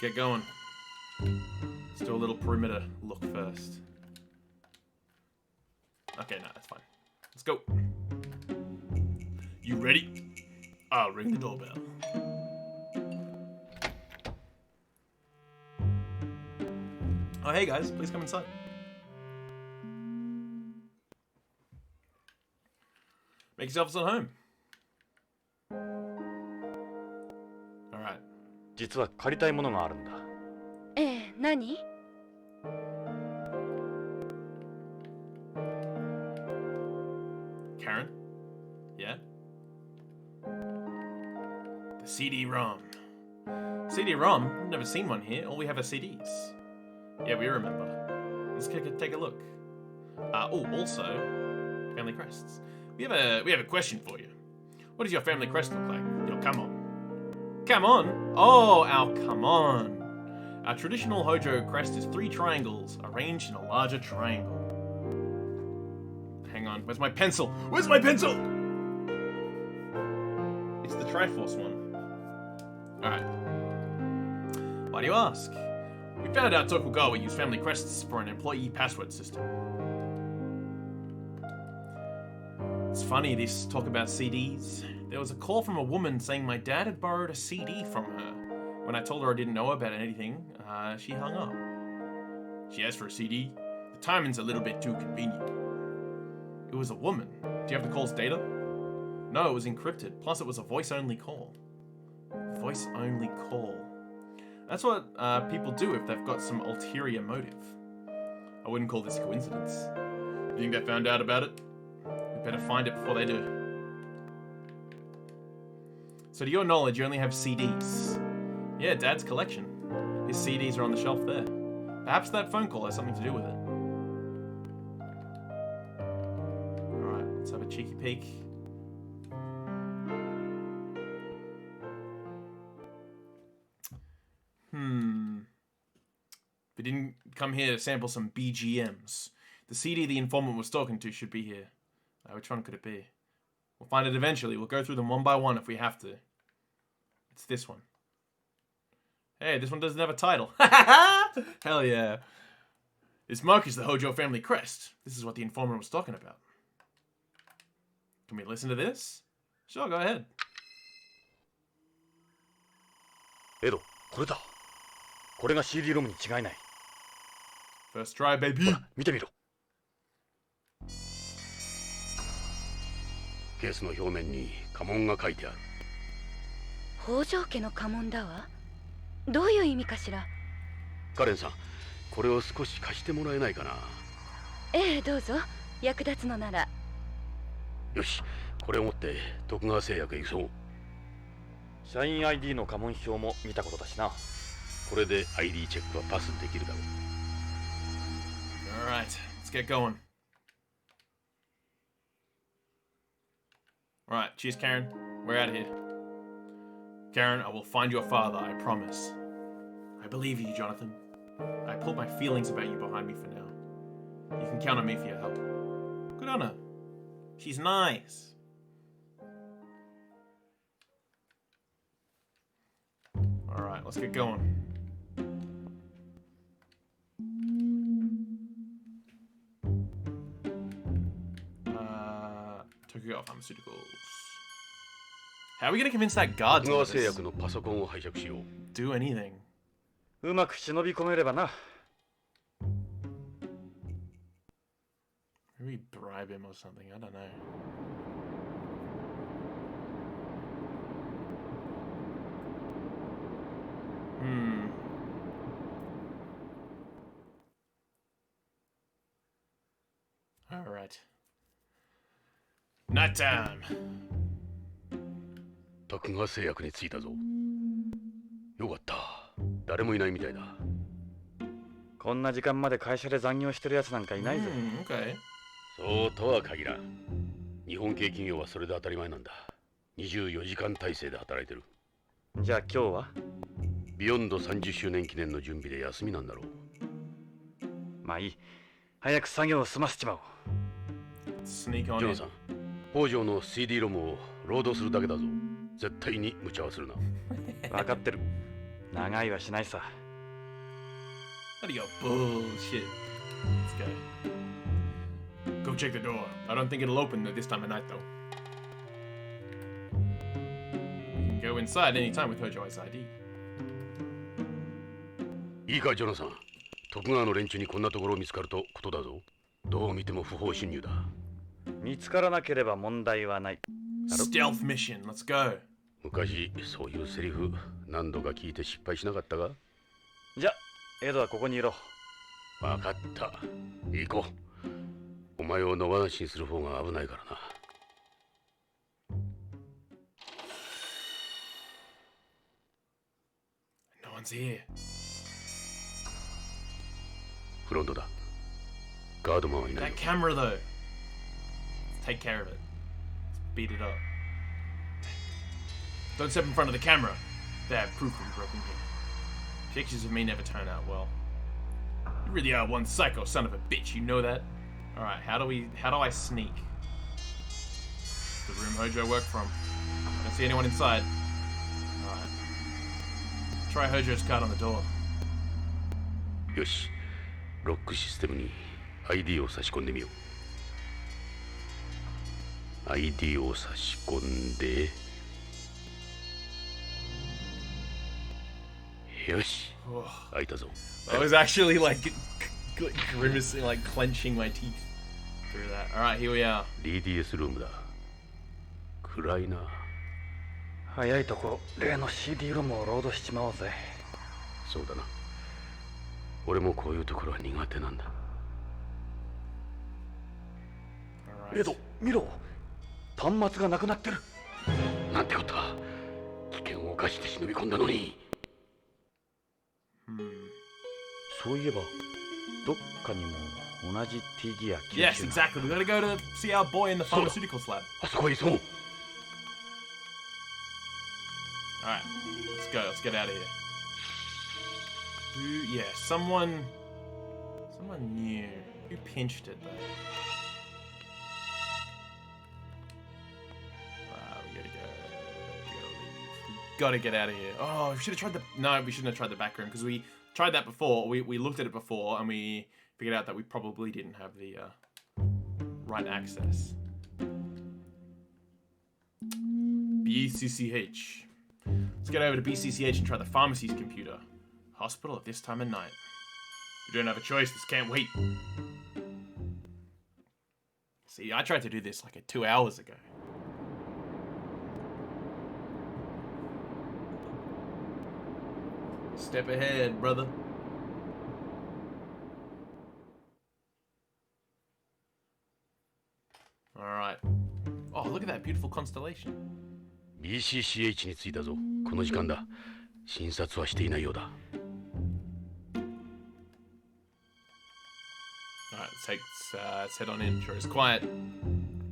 get going. Let's do a little perimeter look first. Okay, no, that's fine. Let's go. You ready? I'll ring the doorbell. Oh, hey guys, please come inside. Make yourselves at home. Alright. 実は借りたいものがあるんだ。ええ、何？ Karen? Yeah? The CD-ROM. CD-ROM? I've never seen one here. All we have are CDs. Yeah, we remember. Let's take a look. Oh, also, family crests. We have a question for you. What does your family crest look like? Yo, come on. Come on? Oh, our come on. Our traditional Hojo crest is 3 triangles arranged in a larger triangle. Hang on, where's my pencil? Where's my pencil? It's the Triforce one. Alright. Why do you ask? We found out Tokugawa used family crests for an employee password system. It's funny, this talk about CDs. There was a call from a woman saying my dad had borrowed a CD from her. When I told her I didn't know about anything, she hung up. She asked for a CD. The timing's a little bit too convenient. It was a woman. Do you have the call's data? No, it was encrypted. Plus, it was a voice-only call. Voice-only call. That's what people do if they've got some ulterior motive. I wouldn't call this a coincidence. You think they found out about it? We better find it before they do. So to your knowledge, you only have CDs. Yeah, Dad's collection. His CDs are on the shelf there. Perhaps that phone call has something to do with it. Alright, let's have a cheeky peek. We didn't come here to sample some BGMs. The CD the informant was talking to should be here. Which one could it be? We'll find it eventually. We'll go through them one by one if we have to. It's this one. Hey, this one doesn't have a title. Hell yeah. This mark is the Hojo family crest. This is what the informant was talking about. Can we listen to this? Sure, go ahead. エド、これだ。これが CD ロムに違いない。 First try, baby. ほら、見てみろ。ケースの表面に家紋が書いてある。北条家の家紋だわ。どういう意味かしら。カレンさん、これを少し貸してもらえないかな。ええ、どうぞ。役立つのなら。よし、これを持って徳川製薬へ行そう。社員 ID の家紋表も見たことだしな。これで ID チェックはパスできるだろう。Alright, let's get going. Alright, cheers, Karen. We're out of here. Karen, I will find your father, I promise. I believe you, Jonathan. I put my feelings about you behind me for now. You can count on me for your help. Good on her. She's nice. Alright, let's get going. Tokugawa Pharmaceuticals. How are we gonna convince that guard 徳 to 川 do 製 this? 薬のパソコンを拝借しよう。 Do anything? うまく忍び込めればな。 Maybe bribe him or something, I don't know. Alright. Night time. 徳川製薬に着いたぞ。よかった。誰もいないみたいだ。こんな時間まで会社で残業してるやつなんかいないぜ。Okay. そうとは限らん。日本系企業はそれで当たり前なんだ。24時間体制で働いてる。じゃあ今日はビヨンド30周年記念の準備で休みなんだろう。まあいい。早く作業を済ませちまおう。Sneak on ジョ in. ナさん、北条の CD ロムをロードするだけだぞ。絶対に無茶はするな。分かってる。長いはしないさ。 What do you go? Bullshit. Let's go. Go check the door. I don't think it'll open at this time of night, though. You can go inside anytime with Hojo's ID. いいかジョナサン、徳川の連中にこんなところを見つかるとことだぞ。どう見ても不法侵入だ。見つからなければ問題はない。 Stealth mission. Let's go. 昔そういうセリフ何度か聞いて失敗しなかったか？じゃ、エドはここにいろ。わかった。行こう。お前を野放しにする方が危ないからな。No one's here. フロントだ。ガードマンはいない That camera, though. Let's take care of it. Let's beat it up. Don't step in front of the camera. They have proof of broken here. Pictures of me never turn out well. You really are one psycho son of a bitch, you know that? Alright, how do I sneak? The room Hojo worked from. I don't see anyone inside. Alright. Try Hojo's card on the door. よし、ロックシステムに ID を差し込んでみよう。ID を差し込んで、よし、開いたぞ。I was actually like grimacing, like clenching my teeth through that. Alright, here we are. DDS ルームだ。暗いな。早いとこ例の CD ロムをロードしちまおうぜ。そうだな。俺もこういうところは苦手なんだ。エド、見ろ。端末がなくなってる。なんてことは。危険を冒して忍び込んだのに。そういえば、どっかにも同じ T ギア Yes, exactly. We gotta go to see our boy in the pharmaceuticals lab. あそこへ急ごう。Alright, let's go. Let's get out of here. Who? Yeah, someone new. Who pinched it though? Wow, we gotta go. We gotta leave. We gotta get out of here. Oh, we should have tried the. No, we shouldn't have tried the back room because we tried that before. We looked at it before and we figured out that we probably didn't have the right access. BCCH. Let's get over to BCCH and try the pharmacy's computer. Hospital at this time of night. We don't have a choice. This can't wait. See, I tried to do this like 2 hours ago. Step ahead, brother. Alright. Oh, look at that beautiful constellation. BCCH に着いたぞ。この時間だ。診察はしていないようだ。Alright, let's head on in. Sure, it's quiet.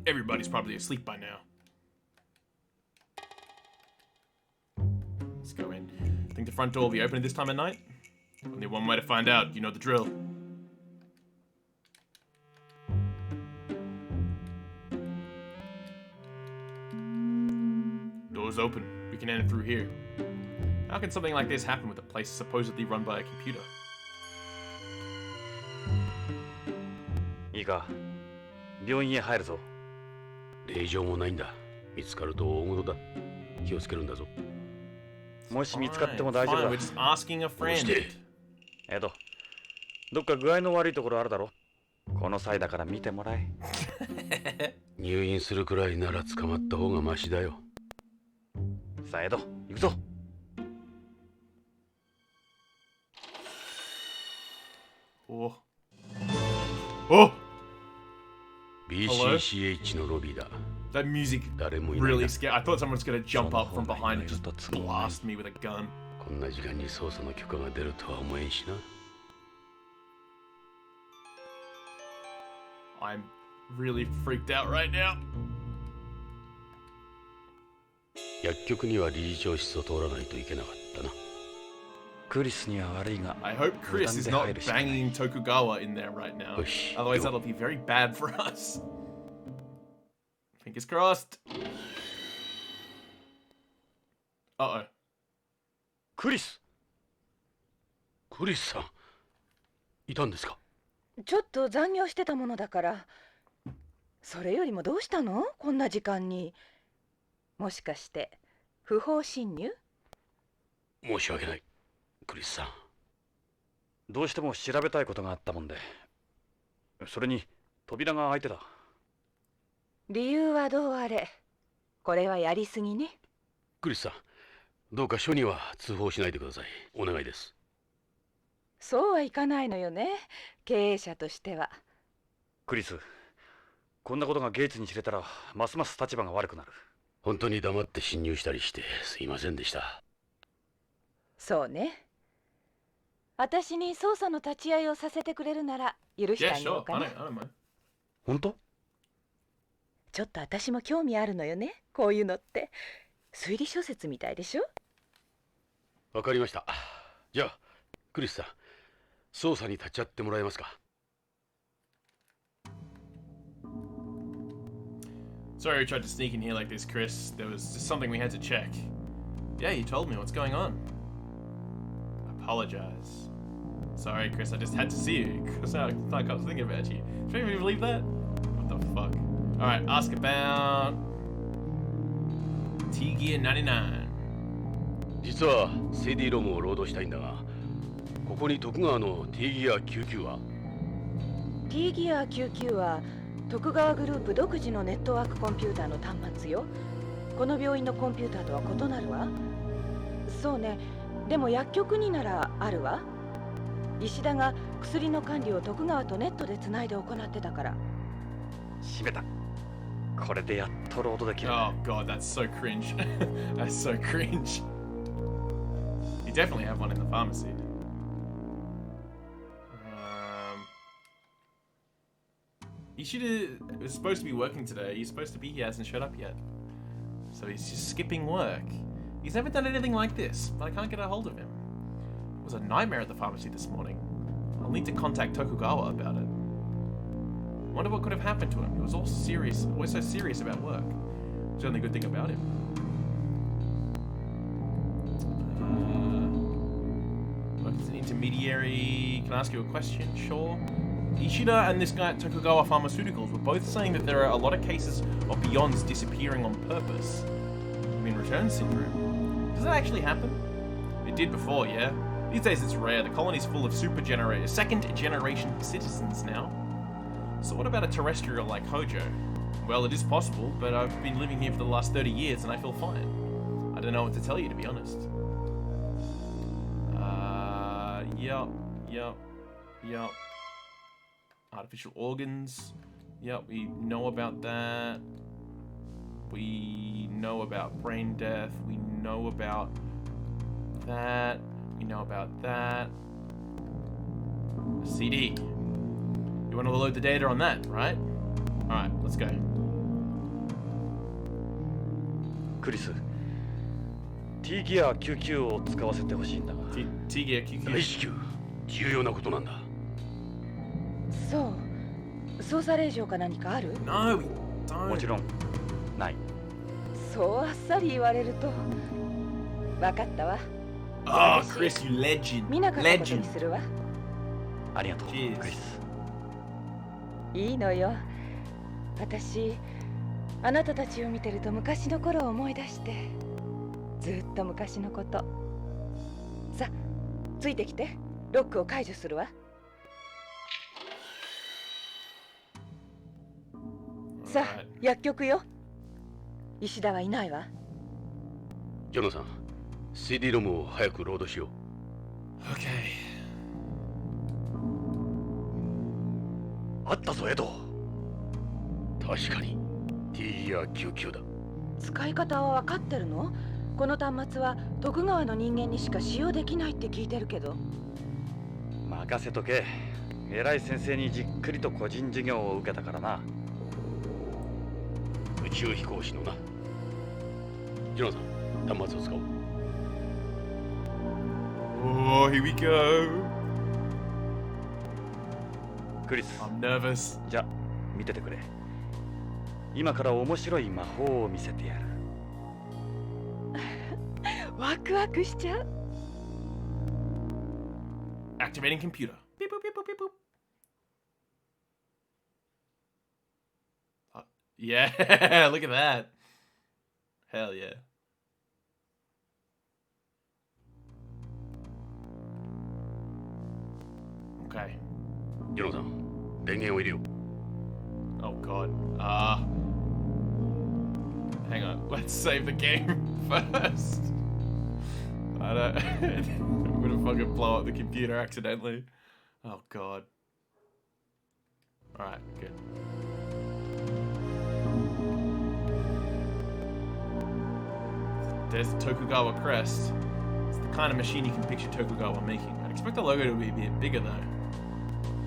Everybody's probably asleep by now. Let's go in. Think the front door will be open at this time of night? Only one way to find out. You know the drill. Door's open. We can enter through here. How can something like this happen with a place supposedly run by a computer? いいか、病院へ入るぞ。令状もないんだ。見つかると大物だ。気をつけるんだぞ。もし見つかっても大丈夫 Fine, だ we're。just asking a friend. エド、どっか具合の悪いところあるだろ。この際だから見てもらえ。入院するくらいなら捕まった方がマシだよ。さあエド、行くぞ。Oh. Oh! BCCH のロビーだ。 That music 誰もいないな。 really scared. I thought someone was gonna jump up from behind and just blast me with a gun. こんな時間に捜査の許可が出るとは思えんしな。I'm really freaked out right now. 薬局には理事長室を通らないといけなかったな。クリスには悪いが、 I hope Chris is not banging Tokugawa in there right now. Push. Otherwise, that'll be very bad for us. Fingers crossed. Uh-oh. クリス、クリスさん、いたんですか？ちょっと残業してたものだから。それよりもどうしたの？こんな時間に。もしかして不法侵入？申し訳ない、クリスさん。どうしても調べたいことがあったもんで。それに扉が開いてた。理由はどうあれ、これはやりすぎね。クリスさん、どうか署には通報しないでください。お願いです。そうはいかないのよね、経営者としては。クリス、こんなことがゲイツに知れたらますます立場が悪くなる。本当に黙って侵入したりしてすいませんでした。そうね。私に捜査の立ち会いをさせてくれるなら許して Yeah, あげよ sure. うかな。I don't mind. 本当？ちょっと私も興味あるのよね、こういうのって。推理小説みたいでしょ。わかりました。じゃあクリスさん、捜査に立ち会ってもらえますか？ Sorry we tried to sneak in here like this, Chris. There was just something we had to check. Yeah, you told me. What's going on? Apologize. Sorry, Chris. I just had to see you because I was thinking about you. Can you believe that? What the fuck? Alright, ask about T-Gear 99. 実は CD ロムをロードしたいんだが、ここに徳川の T ギア99は？ T ギア99は徳川グループ独自のネットワークコンピューターの端末よ。この病院のコンピューターとは異なるわ。そうね。でも薬局にならあるわ。石田が薬の管理を徳川とネットでつないで行ってたから。閉めた。これでやっとロードできる。Oh god, that's so cringe. That's so cringe. You definitely have one in the pharmacy. He should have was supposed to be working today. He's supposed to be here, hasn't showed up yet. So he's just skipping work. He's never done anything like this, but I can't get a hold of him. It was a nightmare at the pharmacy this morning. I'll need to contact Tokugawa about it. Wonder what could have happened to him. He was all serious, always so serious about work. It's the only good thing about him. Work as an intermediary. Can I ask you a question? Sure. Ishida and this guy at Tokugawa Pharmaceuticals were both saying that there are a lot of cases of Beyonds disappearing on purpose. I mean, return syndrome. Does that actually happen? It did before, yeah? These days it's rare. The colony's full of second generation citizens now. So what about a terrestrial like Hojo? Well, it is possible, but I've been living here for the last 30 years and I feel fine. I don't know what to tell you, to be honest. Yup. Artificial organs. Yep, we know about that. We know about brain death. We know about that. We know about that. CD. You want to load the data on that, right? Alright, let's go. クリス、T ギア99を使わせてほしいんだが。T ギア救急。大至急、重要なことなんだ。そう。捜査令状か何かある？ No, we don't. もちろんない。そうあっさり言われると。わかったわ。Oh, Chris, you legend. 見なかったことにするわ。ありがとう、 Cheers. クリス。いいのよ。私、あなたたちを見てると昔の頃を思い出して、ずっと昔のこと。さあ、ついてきて。ロックを解除するわ。さあ、薬局よ。石田はいないわ。ジョナさん、CD ロムを早くロードしよう。 Okay. あったぞ、エド。確かに T ギア99だ。使い方は分かってるの？この端末は徳川の人間にしか使用できないって聞いてるけど。任せとけ。偉い先生にじっくりと個人授業を受けたからな。宇宙飛行士のな。ジョナさん、端末を使おう。Oh, here we go. クリス、 I'm nervous. じゃ見ててくれ。今から面白い魔法を見せてやる。ワクワクしちゃう。Activating computer. Beep boop beep boop beep boop. Yeah, look at that. Hell yeah. Okay. ジョノさん、電源を入れよう。 Oh god. Hang on. Let's save the game first. I don't. I'm gonna fucking blow up the computer accidentally. Oh god. Alright, good. There's the Tokugawa crest. It's the kind of machine you can picture Tokugawa making. I'd expect the logo to be a bit bigger though.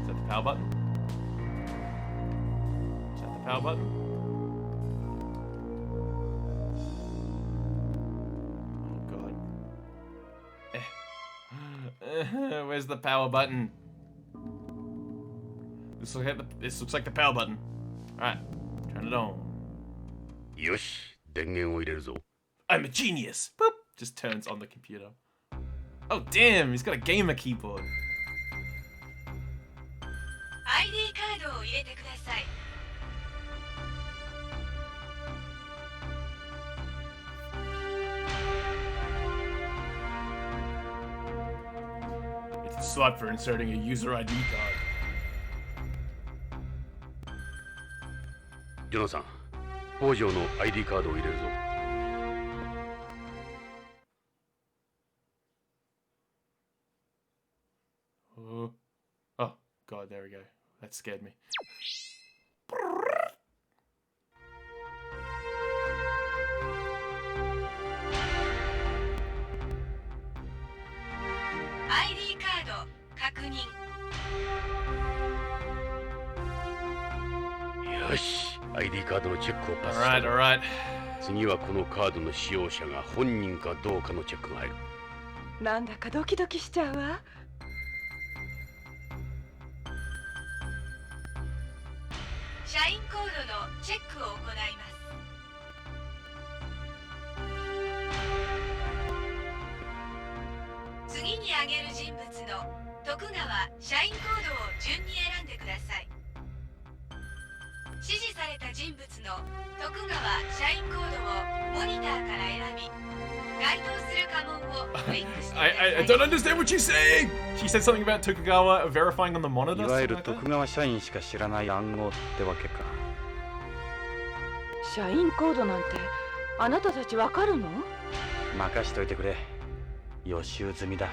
Is that the power button? Is that the power button? Oh god. Where's the power button? This looks like the power button. Alright, turn it on. よし、電源を入れるぞ。 I'm a genius! Boop! Just turns on the computer. Oh damn, he's got a gamer keyboard. ID カードを入れてください。 It's the slot for inserting a user ID card. ジョノさん、北条の ID カードを入れるぞ。 Oh god, there we go. That scared me. ID カード確認。 よし、ID カードのチェックをパス。 Alright, alright. 次はこのカードの使用者が本人かどうかのチェックが入る。なんだかドキドキしちゃうわ。 社員コードのチェックを行います。 次に挙げる人物の徳川社員コードを順に選んでください。指示された人物の徳川社員コードをモニターから選び、該当する家紋をクリックしてください。 I don't understand what she's saying! She said something about Tokugawa verifying on the monitor. いわゆる something like that? 徳川社員しか知らない暗号ってわけか。 社員コードなんてあなたたちわかるの？ 任しといてくれ。予習済みだ。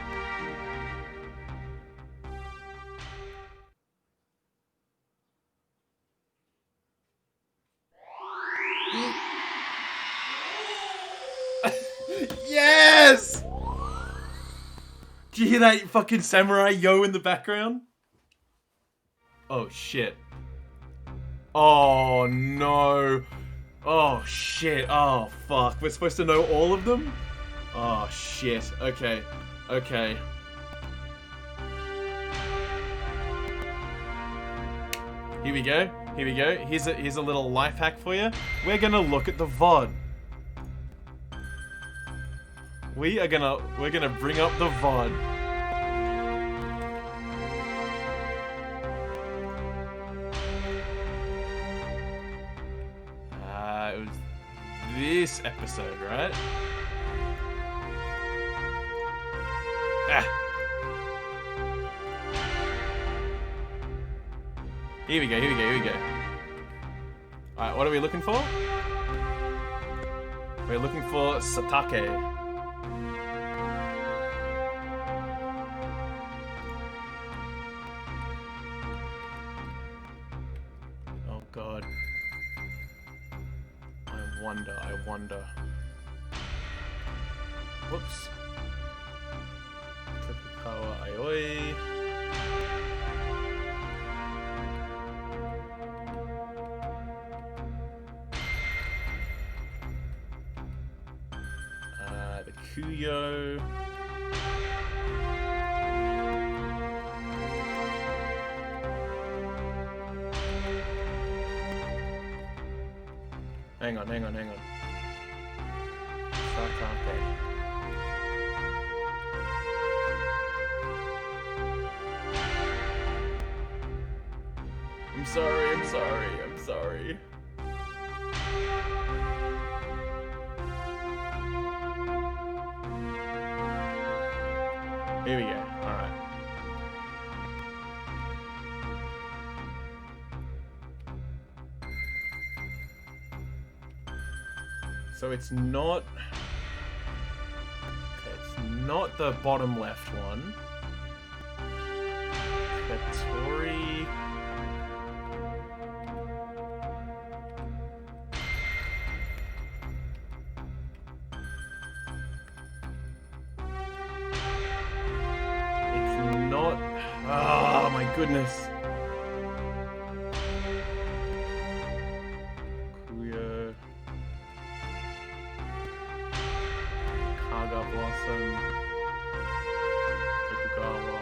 Yes! Do you hear that fucking samurai yo in the background? Oh shit. Oh no. Oh shit. Oh fuck. We're supposed to know all of them? Oh shit. Okay. Okay. Here we go. Here we go. Here's a little life hack for you. We're gonna look at the VOD. We're gonna bring up the VOD. It was this episode, right? Ah. Here we go, here we go, here we go. Alright, what are we looking for? We're looking for Satake. Oh god. I wonder. Whoops. Tokugawa Aioi. The Kuyo. Hang on. Satake. sorry, I'm sorry, I'm sorry. Here we go. Alright. So it's not... Okay, it's not the bottom left one. Katori... Oh my goodness. Kuya. Kaga Blossom. Tokugawa.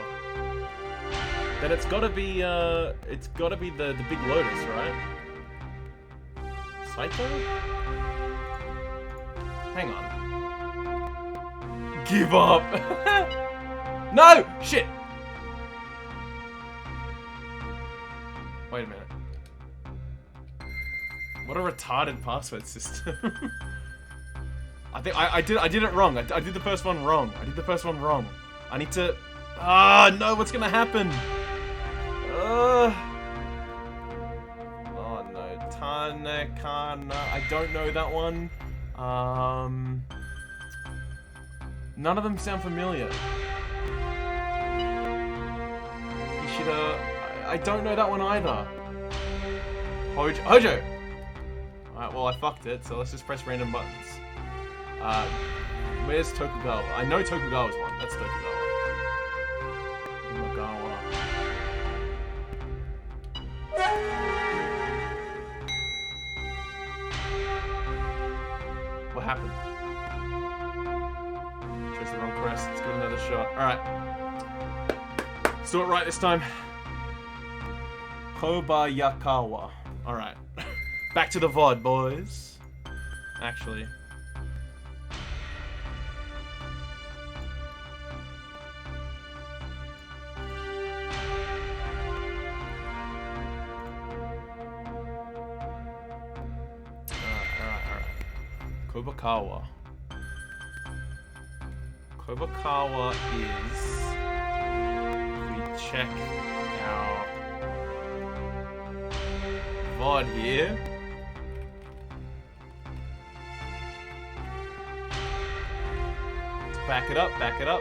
Then it's gotta be the big lotus, right? Saito? Hang on. Give up! No! Shit! Wait a minute. What a retarded password system. I think I did it wrong. I did the first one wrong. I need to... no, what's gonna happen? Oh no. Tanekana. I don't know that one. None of them sound familiar. Ishida... I don't know that one either. Hojo. Alright, well I fucked it, so let's just press random buttons. Where's Tokugawa? I know Tokugawa's one. That's Tokugawa. Imagawa. What happened? Chose the wrong press. Let's give it another shot. Alright. Let's do it right this time. Kobayakawa. Alright. Back to the VOD, boys. Actually. Alright. Kobakawa. Kobakawa is... We check our... VOD here. Let's back it up. Back it up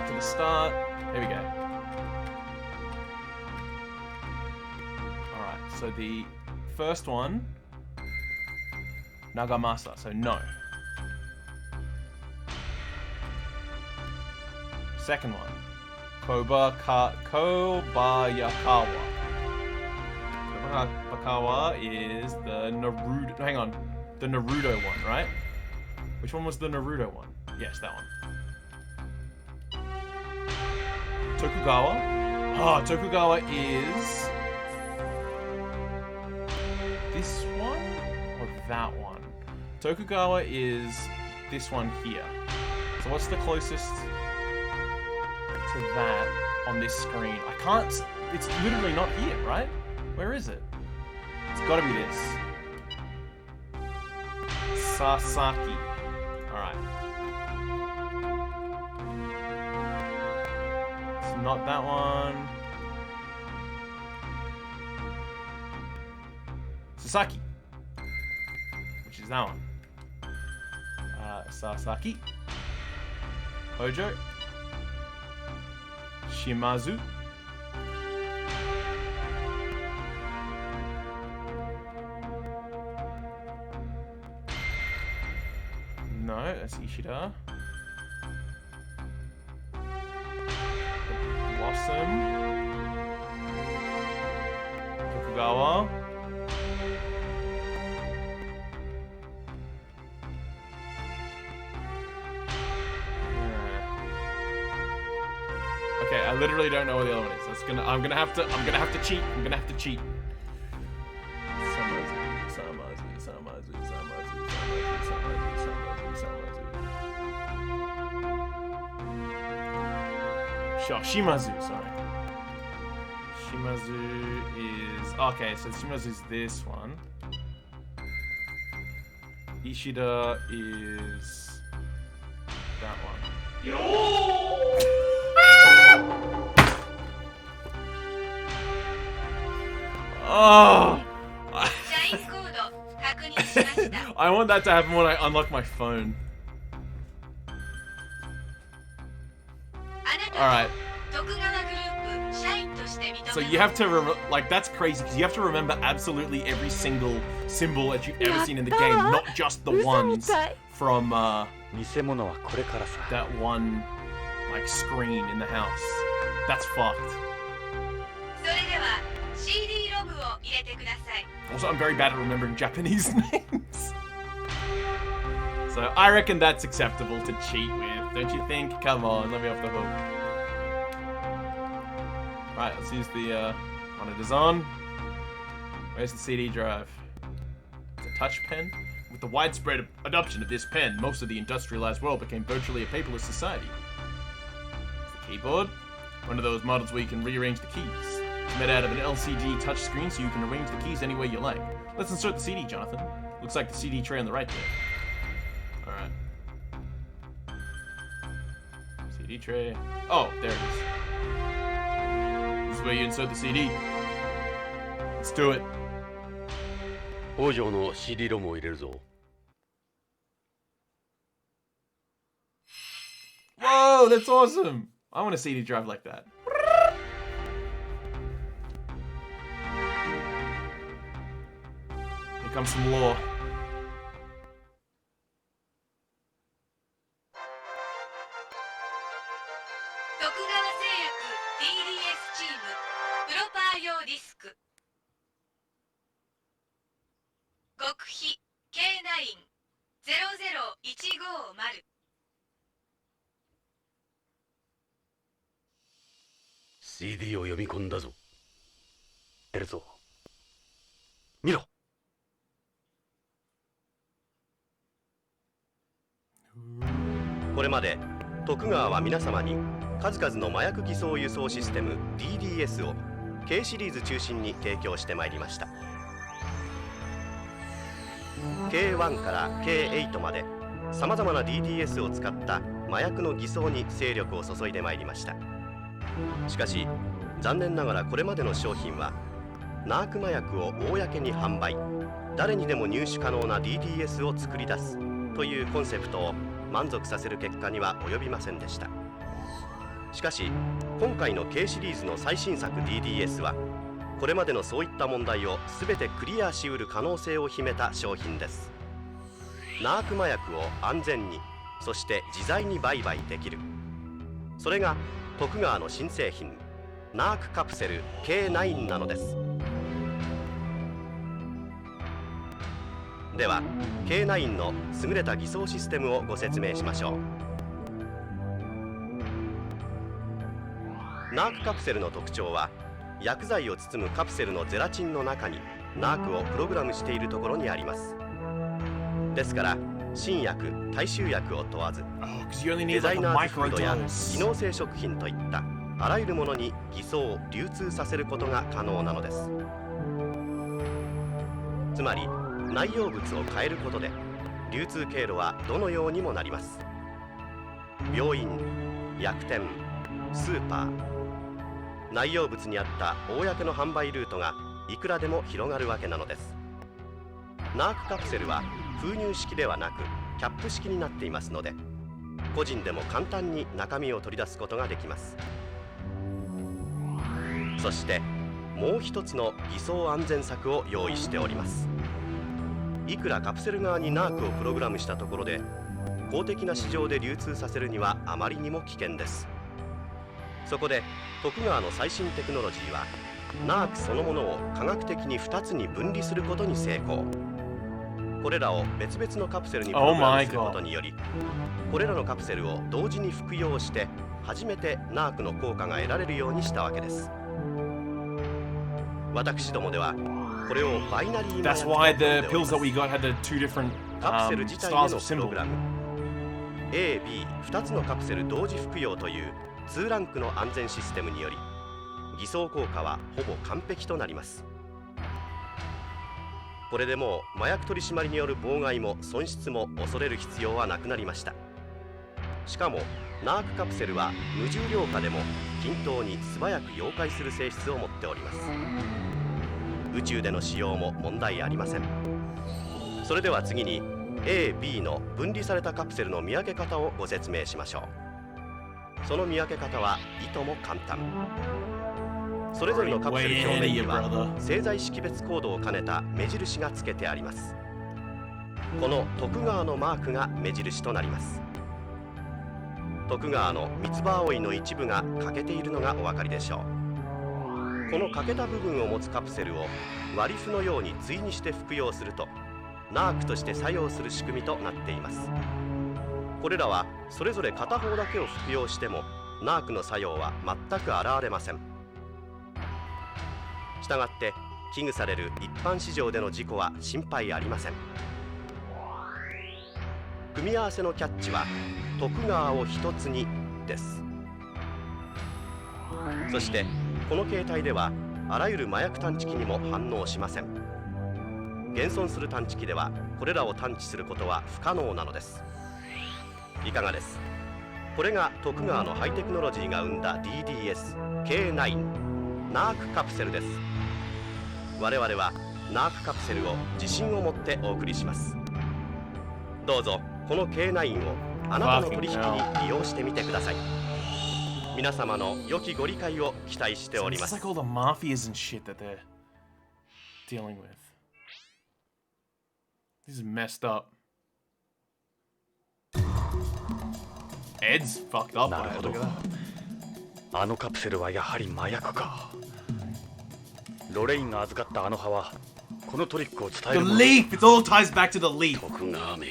to the start. There we go. Alright, so the first one, Nagamasa, so no. Second one, Kobayakawa. Kobayakawa is the Naruto, hang on, the Naruto one, right? Which one was the Naruto one? Yes, that one. Tokugawa. Tokugawa is... this one or that one? Tokugawa is this one here. So what's the closest to that on this screen? I can't... it's literally not here, right? Where is it? It's gotta be this. Sasaki. Alright. It's not that one. Sasaki, which is that one. Sasaki, Hojo, Shimazu, no, that's Ishida. Blossom, Tokugawa. Okay, I literally don't know what the other one is. I'm gonna have to cheat. Shimazu, sorry. Shimazu is... Okay, so Shimazu is this one. Ishida is... that one. Oh! I want that to happen when I unlock my phone. Alright. So you have to, like, that's crazy, because you have to remember absolutely every single symbol that you've ever seen in the game, not just the ones from, that one, like, screen in the house. That's fucked. Also, I'm very bad at remembering Japanese names. So I reckon that's acceptable to cheat with, don't you think? Come on, let me off the hook. Right, let's use the monitor's on. Where's the CD drive? It's a touch pen. With the widespread adoption of this pen, most of the industrialized world became virtually a paperless society. It's the keyboard. One of those models where you can rearrange the keys. It's made out of an LCD touchscreen, so you can arrange the keys any way you like. Let's insert the CD, Jonathan. Looks like the CD tray on the right there. Alright. CD tray. Oh, there it is. This is where you insert the CD. Let's do it. 王女の CD ロムを入れるぞ。 Whoa, that's awesome! I want a CD drive like that. Here comes some lore. CD を読み込んだぞ。出るぞ。見ろ。これまで徳川は皆様に数々の麻薬偽装輸送システム DDS を K シリーズ中心に提供してまいりました。 K1 から K8 までさまざまな DDS を使った麻薬の偽装に精力を注いでまいりました。しかし残念ながらこれまでの商品はナーク麻薬を公に販売、誰にでも入手可能な DDS を作り出すというコンセプトを満足させる結果には及びませんでした。しかし今回の K シリーズの最新作 DDS はこれまでのそういった問題を全てクリアしうる可能性を秘めた商品です。ナーク麻薬を安全に、そして自在に売買できる、それが徳川の新製品ナークカプセル K9 なのです。では K9 の優れた偽装システムをご説明しましょう。ナークカプセルの特徴は薬剤を包むカプセルのゼラチンの中にナークをプログラムしているところにあります。ですから新薬大衆薬を問わずデザイナーズフードや機能性食品といったあらゆるものに偽装流通させることが可能なのです。つまり内容物を変えることで流通経路はどのようにもなります。病院、薬店、スーパー、内容物にあった公の販売ルートがいくらでも広がるわけなのです。ナークカプセルは封入式ではなくキャップ式になっていますので、個人でも簡単に中身を取り出すことができます。そしてもう一つの偽装安全策を用意しております。いくらカプセル側にナークをプログラムしたところで公的な市場で流通させるにはあまりにも危険です。そこで徳川の最新テクノロジーはナークそのものを科学的に2つに分離することに成功。これらを別々のカプセルにプログラムすることにより、これらのカプセルを同時に服用して初めてナークの効果が得られるようにしたわけです。私どもではこれをバイナリー麻薬と呼んでおります。カプセル自体へのプログラム、A、B2 つのカプセル同時服用という2ランクの安全システムにより偽装効果はほぼ完璧となります。これでもう麻薬取り締まりによる妨害も損失も恐れる必要はなくなりました。しかもナークカプセルは無重量化でも均等に素早く溶解する性質を持っております。宇宙での使用も問題ありません。それでは次に A、B の分離されたカプセルの見分け方をご説明しましょう。その見分け方はいとも簡単。それぞれのカプセル表面には製剤識別コードを兼ねた目印がつけてあります。この徳川のマークが目印となります。徳川の三つ葉葵の一部が欠けているのがお分かりでしょう。この欠けた部分を持つカプセルを割り符のように対にして服用するとナークとして作用する仕組みとなっています。これらはそれぞれ片方だけを服用してもナークの作用は全く現れません。したがって危惧される一般市場での事故は心配ありません。組み合わせのキャッチは徳川を一つにです。そしてこの形態ではあらゆる麻薬探知機にも反応しません。現存する探知機ではこれらを探知することは不可能なのです。いかがです？これが徳川のハイテクノロジーが生んだ DDS K9 ナークカプセルです。我々はナークカプセルを自信を持ってお送りします。どうぞこの K9 をあなたの取引に利用してみてください。皆様の良きご理解を期待しております。It's like all the mafias and shit that they're dealing with. This is messed up. Ed's fucked up. なるほど。あのカプセルはやはり麻薬か。ロレインが預かったあの葉はこのトリックを伝え The るもの。 leaf! It all ties back to the leaf. 徳川め、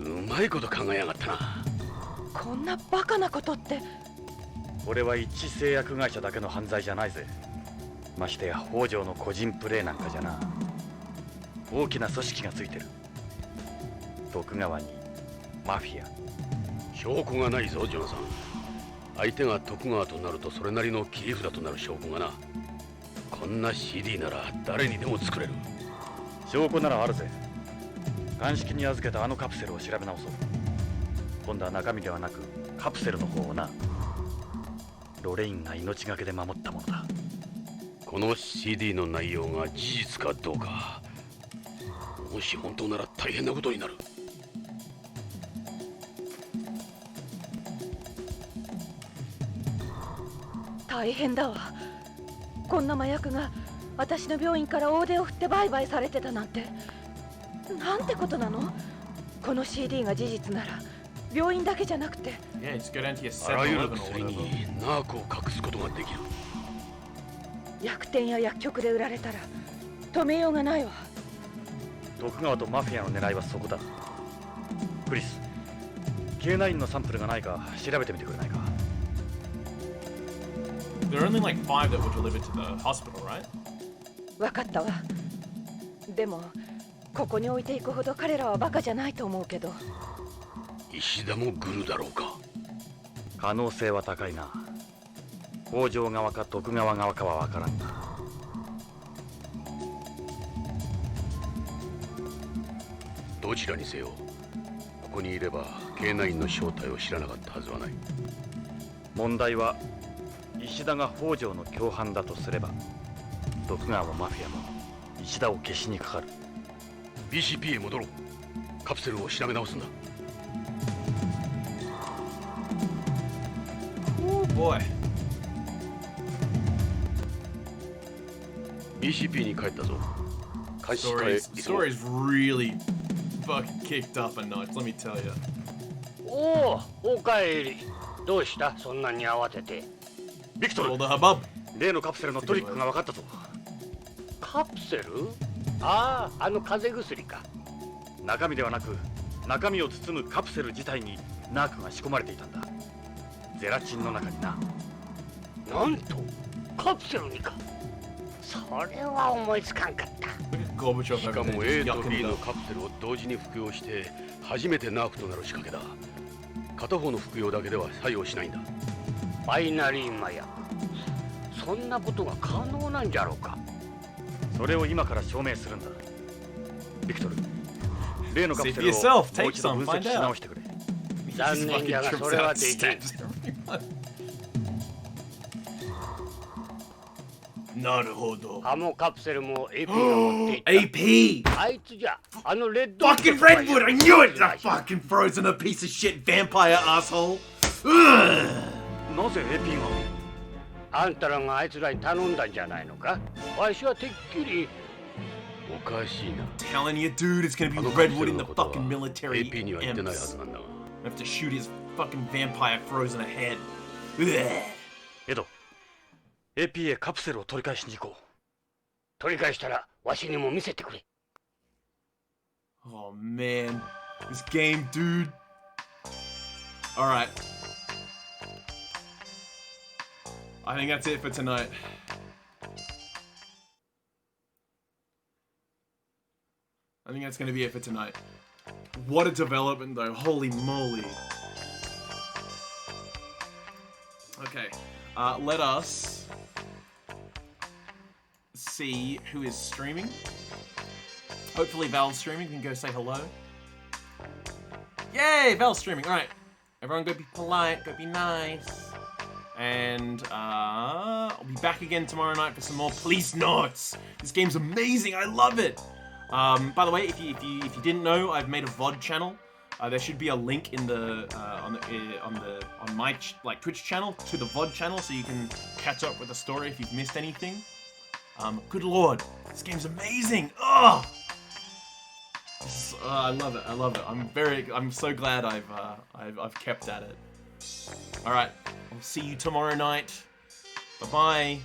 うまいこと考えやがったな。こんなバカなことって。これは一致製薬会社だけの犯罪じゃないぜ。ましてや北条の個人プレーなんかじゃな。大きな組織がついてる。徳川にマフィア。証拠がないぞジョンさん。相手が徳川となるとそれなりの切り札となる証拠がな。こんな CD なら誰にでも作れる。証拠ならあるぜ。鑑識に預けたあのカプセルを調べ直そう。今度は中身ではなくカプセルの方をな。ロレインが命がけで守ったものだ。この CD の内容が事実かどうか、もし本当なら大変なことになる。大変だわ。こんな麻薬が私の病院から大手を振って売買されてたなんて。なんてことなの？この CD が事実なら病院だけじゃなくて Yeah, just go down to your あらゆる 7-Eleven or 薬に whatever. ナークを隠すことができる。薬店や薬局で売られたら止めようがないわ。徳川とマフィアの狙いはそこだ。クリス、K9 のサンプルがないか調べてみてくれないか。There are only like 5 that were delivered to the hospital, right? わかったわ。でもここに置いていくほど彼らはバカじゃないと思うけど。石田もグルだろうか。可能性は高いな。北条側か徳川側かはわからんが。どちらにせよ、ここにいれば K9 の正体を知らなかったはずはない。問題は石田が北条の共犯だとすれば、徳川もマフィアも石田を消しにかかる。 BCP へ戻ろう。カプセルを調べ直すんだ。Oh boy. BCP に帰ったぞ。監視課へ Story's really fucking kicked up a notch, let me tell you. おお、おかえり。どうした？そんなに慌てて。ビクト All ル、 the hubbub. 例のカプセルのトリックが分かったぞ。カプセル？ああ、あの風邪薬か。中身ではなく中身を包むカプセル自体にナークが仕込まれていたんだ。ゼラチンの中にな。なんとカプセルにか。それは思いつかんかった。 Gorbachev しか over も there A just と yucking B it の up. カプセルを同時に服用して初めてナークとなる仕掛けだ。片方の服用だけでは作用しないんだ。バイナリー麻薬、そんなことが可能なんじゃろうか。それを今から証明するんだ。ビクトル、例のカプセ See ル for を yourself. もう Take 一度 some, 分析 find し out. 直してくれ。残 He 念 just じゃ fucking が trips それ out は and できん。 stabs everyone. なるほど。カモカプセルも AP が持っていった。 AP! あいつじゃ、あのレッド Fucking Redwood! I knew it! That fucking frozen a piece of shit vampire asshole! Ugh. なぜ AP が？あんたらがあいつらに頼んだんじゃないのか。わしはてっきり。おかしいな。 Telling you, dude, it's gonna be あのカプセ Redwood ル in の the ことは fucking military AP には言ってないは imps. ずなんだが。 I have to shoot his fucking vampire frozen ahead. Ugh. エド、AP へカプセルを取り返しに行こう。取り返したらわしにも見せてくれ。 Oh man, this game, dude. Alright. I think that's it for tonight. I think that's gonna be it for tonight. What a development though, holy moly. Okay, let us see who is streaming. Hopefully Val's streaming, we can go say hello. Yay, Val's streaming, alright. Everyone go be polite, go be nice. And I'll be back again tomorrow night for some more Policenauts. This game's amazing, I love it. By the way, if you didn't know, I've made a VOD channel. There should be a link in the on my Twitch channel to the VOD channel, so you can catch up with the story if you've missed anything. Good lord, this game's amazing. Oh, I love it. I love it. I'm so glad I've kept at it. All right, I'll see you tomorrow night. Bye bye.